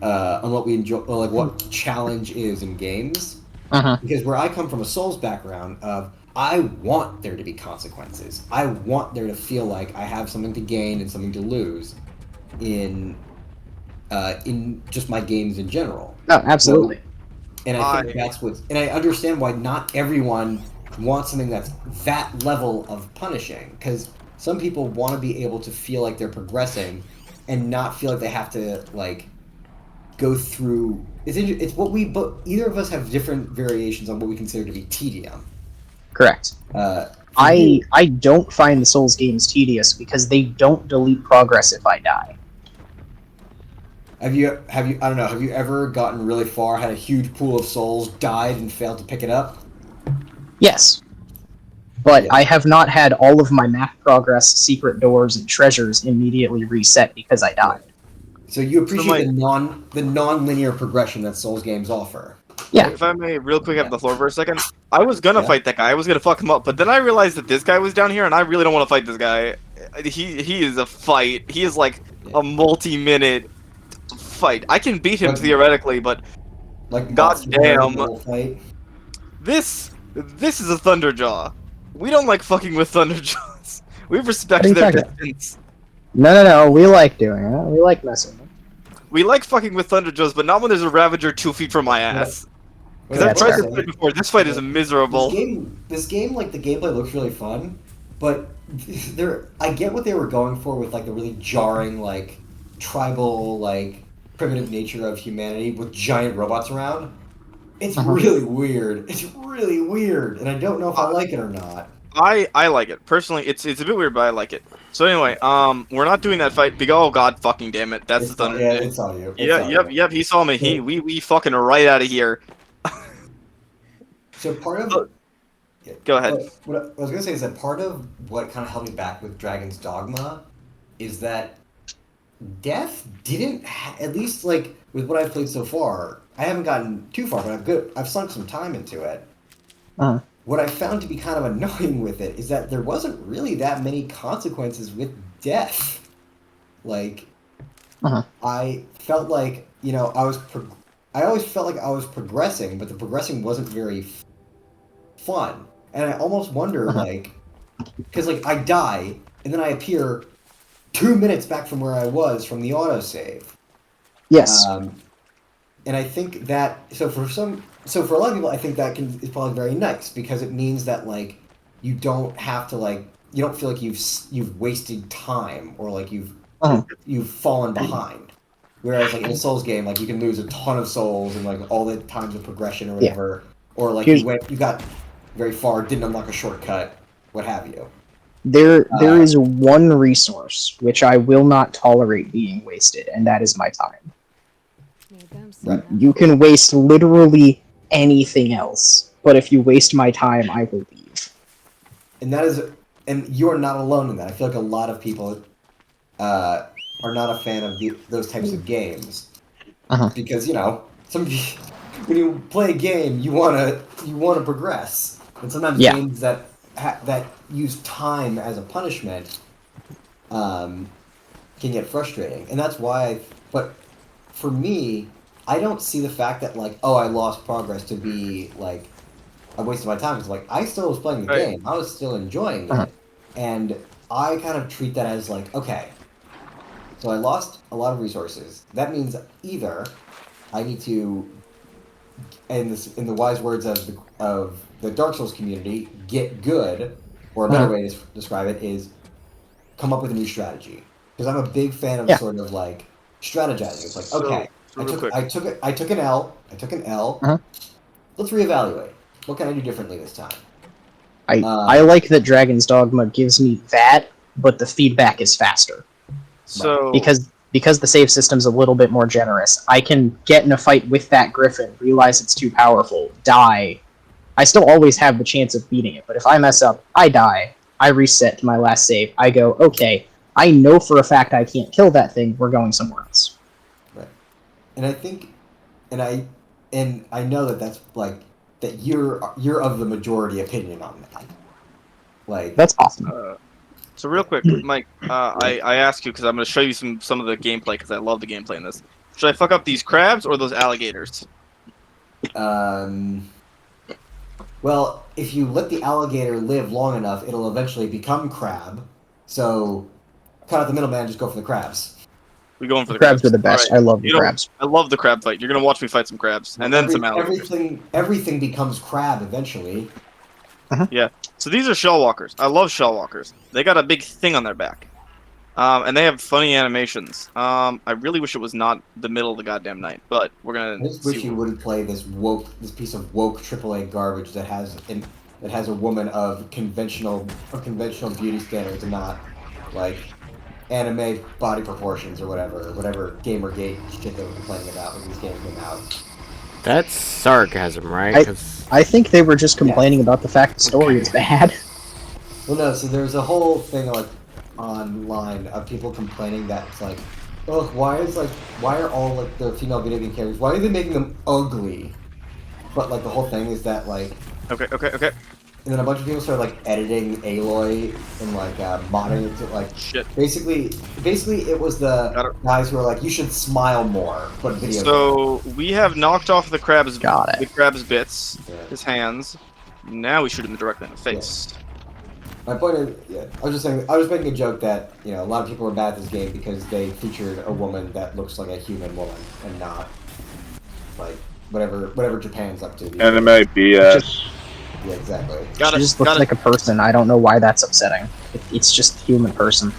we enjoy, or like what challenge is in games. Because where I come from a Souls background of I want there to be consequences. I want there to feel like I have something to gain and something to lose. in just my games in general. No, absolutely. So, and I think that's what, and I understand why not everyone wants something that's that level of punishing, because some people want to be able to feel like they're progressing and not feel like they have to like go through. It's what we, but either of us have different variations on what we consider to be tedium. Correct. I don't find the Souls games tedious because they don't delete progress if I die. Have you I don't know, have you ever gotten really far, had a huge pool of souls, died and failed to pick it up? Yes. But I have not had all of my map progress, secret doors, and treasures immediately reset because I died. So you appreciate the non-linear progression that Souls games offer. Yeah. If I may, real quick, have the floor for a second. I was gonna fight that guy. I was gonna fuck him up, but then I realized that this guy was down here, and I really don't want to fight this guy. He is a fight. He is like a multi-minute fight. I can beat him theoretically, but like goddamn, this is a Thunderjaw. We don't like fucking with Thunderjaws. We respect their distance. No. We like doing it. We like messing with them. We like fucking with Thunderjaws, but not when there's a Ravager 2 feet from my ass. Because I've tried this fight before. This fight is miserable. This game, like the gameplay looks really fun, but I get what they were going for with like the really jarring, like tribal, like primitive nature of humanity with giant robots around. It's really weird. It's really weird, and I don't know if I like it or not. I like it personally. It's a bit weird, but I like it. So anyway, we're not doing that fight. Oh god, fucking damn it! That's the Thunder. Yeah, it's on you. Yep. He saw me. We fucking are right out of here. So part of go ahead. What I was gonna say is that part of what kind of held me back with Dragon's Dogma is that death didn't, at least like with what I've played so far. I haven't gotten too far, but I've sunk some time into it. What I found to be kind of annoying with it is that there wasn't really that many consequences with death. Like, I felt like, you know, I always felt like I was progressing, but the progressing wasn't very fun. And I almost wonder, like, because, like, I die, and then I appear 2 minutes back from where I was from the autosave. Yes. And I think that, so for a lot of people, I think that is probably very nice, because it means that, like, you don't have to, like, you don't feel like you've wasted time, or like you've fallen behind. Whereas, like, in a Souls game, like, you can lose a ton of souls and, like, all the times of progression or whatever, or like you got very far, didn't unlock a shortcut, what have you. There is one resource which I will not tolerate being wasted, and that is my time. Right. You can waste literally anything else, but if you waste my time, I will leave. And you're not alone in that. I feel like a lot of people are not a fan of those types of games, because, you know, when you play a game, you wanna progress, and sometimes games that use time as a punishment can get frustrating, and that's why. But for me, I don't see the fact that, like, oh, I lost progress to be like I wasted my time. It's like I still was playing the game. I was still enjoying it, and I kind of treat that as like, okay, so I lost a lot of resources. That means either I need to, in the wise words of the Dark Souls community, get good, or a better way to describe it is come up with a new strategy. Because I'm a big fan of sort of like strategizing. It's like, okay, I took an L. Let's reevaluate. What can I do differently this time? I like that Dragon's Dogma gives me that, but the feedback is faster. So because the save system's a little bit more generous, I can get in a fight with that griffin, realize it's too powerful, die. I still always have the chance of beating it, but if I mess up, I die. I reset to my last save. I go, okay, I know for a fact I can't kill that thing. We're going somewhere else. Right. And I think, and I know that that's like that you're of the majority opinion on that. Like, that's awesome. So real quick, Mike, I ask you because I'm going to show you some of the gameplay because I love the gameplay in this. Should I fuck up these crabs or those alligators? Well, if you let the alligator live long enough, it'll eventually become crab. So, cut out the middleman, just go for the crabs. We going for the crabs are the best. Right. I love the crabs. I love the crab fight. You're gonna watch me fight some crabs and then some alligators. Everything becomes crab eventually. Yeah. So these are shell walkers. I love shell walkers. They got a big thing on their back. And they have funny animations. I really wish it was not the middle of the goddamn night, but we're gonna. I just wish you wouldn't play this piece of woke AAA garbage that has a woman of conventional beauty standards and not like anime body proportions or whatever Gamergate shit they were complaining about when these games came out. That's sarcasm, right? I think they were just complaining about the fact the story is bad. Well, no. So there's a whole thing like online of people complaining that it's like, oh, why are all like the female video game characters? Why are they making them ugly? But like the whole thing is that like. Okay. And then a bunch of people started like editing Aloy and like modding it to like shit. Basically, it was the guys who were like, you should smile more. But video. So we have knocked off the crab's bits, yeah. His hands. Now we shoot him directly in the face. Yeah. My point is, I was just saying, I was making a joke that a lot of people were mad at this game because they featured a woman that looks like a human woman and not like whatever Japan's up to. Anime BS. Yeah, exactly. She just looks like a person. I don't know why that's upsetting. It's just a human person.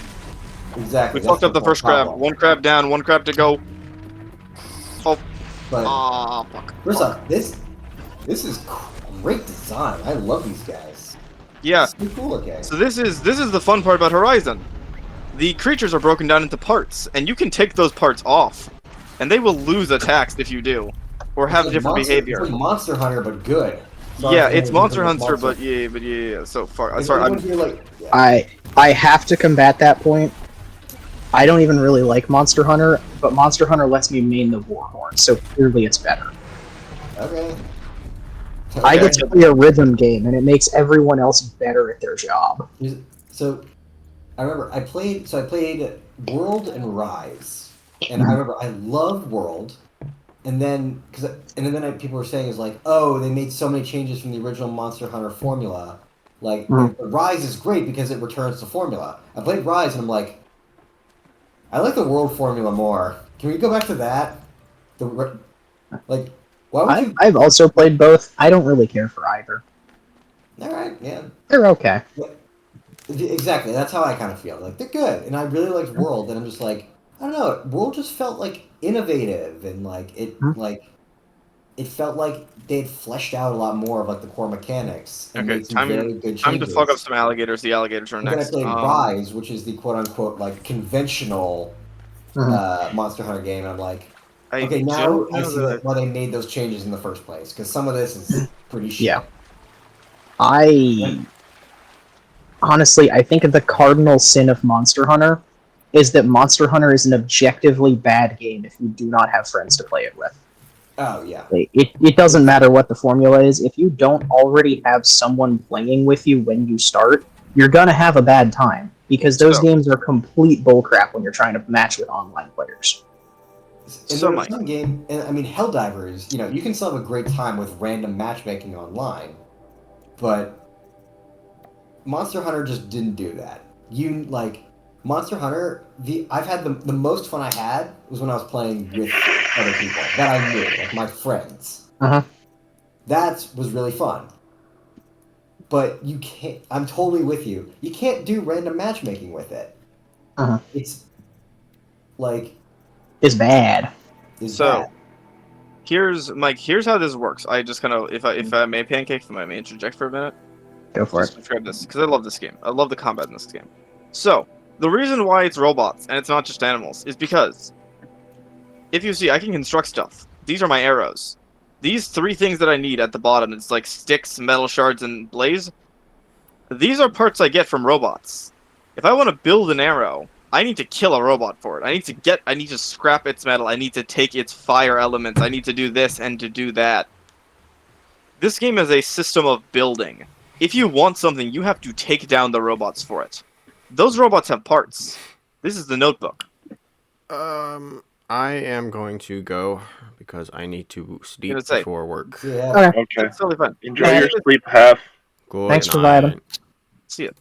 Exactly. We fucked up the first crab. One crab down, one crab to go. Oh. But fuck. First off, this is great design. I love these guys. Yeah. It's so cool looking. So this is the fun part about Horizon. The creatures are broken down into parts, and you can take those parts off, and they will lose attacks if you do, or have different behavior. It's like Monster Hunter, but good. Yeah, it's Monster Hunter, but yeah. So far, sorry. I have to combat that point. I don't even really like Monster Hunter, but Monster Hunter lets me main the Warhorn, so clearly it's better. Okay. I get to play a rhythm game, and it makes everyone else better at their job. So, I remember I played World and Rise, and I remember I loved World. And then, people were saying is like, oh, they made so many changes from the original Monster Hunter formula. Like, Rise is great because it returns to formula. I played Rise and I'm like, I like the World formula more. Can we go back to that? Why would you? I've also played both. I don't really care for either. All right, yeah. They're okay. Exactly, that's how I kind of feel. Like, they're good. And I really liked World, and I'm just like, I don't know, World just felt like innovative and like it felt like they'd fleshed out a lot more of like the core mechanics and made some very good changes. Time to fuck up some alligators. The alligators are next. Then I played Rise, which is the quote unquote like conventional Monster Hunter game, and I'm like, okay, now I see why they made those changes in the first place, because some of this is pretty shit. Yeah. Honestly, I think the cardinal sin of Monster Hunter is that Monster Hunter is an objectively bad game if you do not have friends to play it with. Oh, yeah. It doesn't matter what the formula is. If you don't already have someone playing with you when you start, you're gonna have a bad time, because those games are complete bullcrap when you're trying to match with online players. Some game, and I mean, Helldivers, you can still have a great time with random matchmaking online, but Monster Hunter just didn't do that. Monster Hunter, I've had the most fun I had was when I was playing with other people that I knew, like my friends. That was really fun. But you can't. I'm totally with you. You can't do random matchmaking with it. It's like it's bad. Here's how this works. I just kind of, if I may pancake, if I may interject for a minute. Go for it. Describe this, because I love this game. I love the combat in this game. So, the reason why it's robots and it's not just animals is because if you see, I can construct stuff. These are my arrows. These 3 things that I need at the bottom, it's like sticks, metal shards, and blaze. These are parts I get from robots. If I want to build an arrow, I need to kill a robot for it. I need to scrap its metal. I need to take its fire elements. I need to do this and to do that. This game is a system of building. If you want something, you have to take down the robots for it. Those robots have parts. This is the notebook. I am going to go because I need to sleep before work. Yeah. Okay. It's totally fine. Enjoy your sleep, Half. Good Thanks for night. vibing. See ya.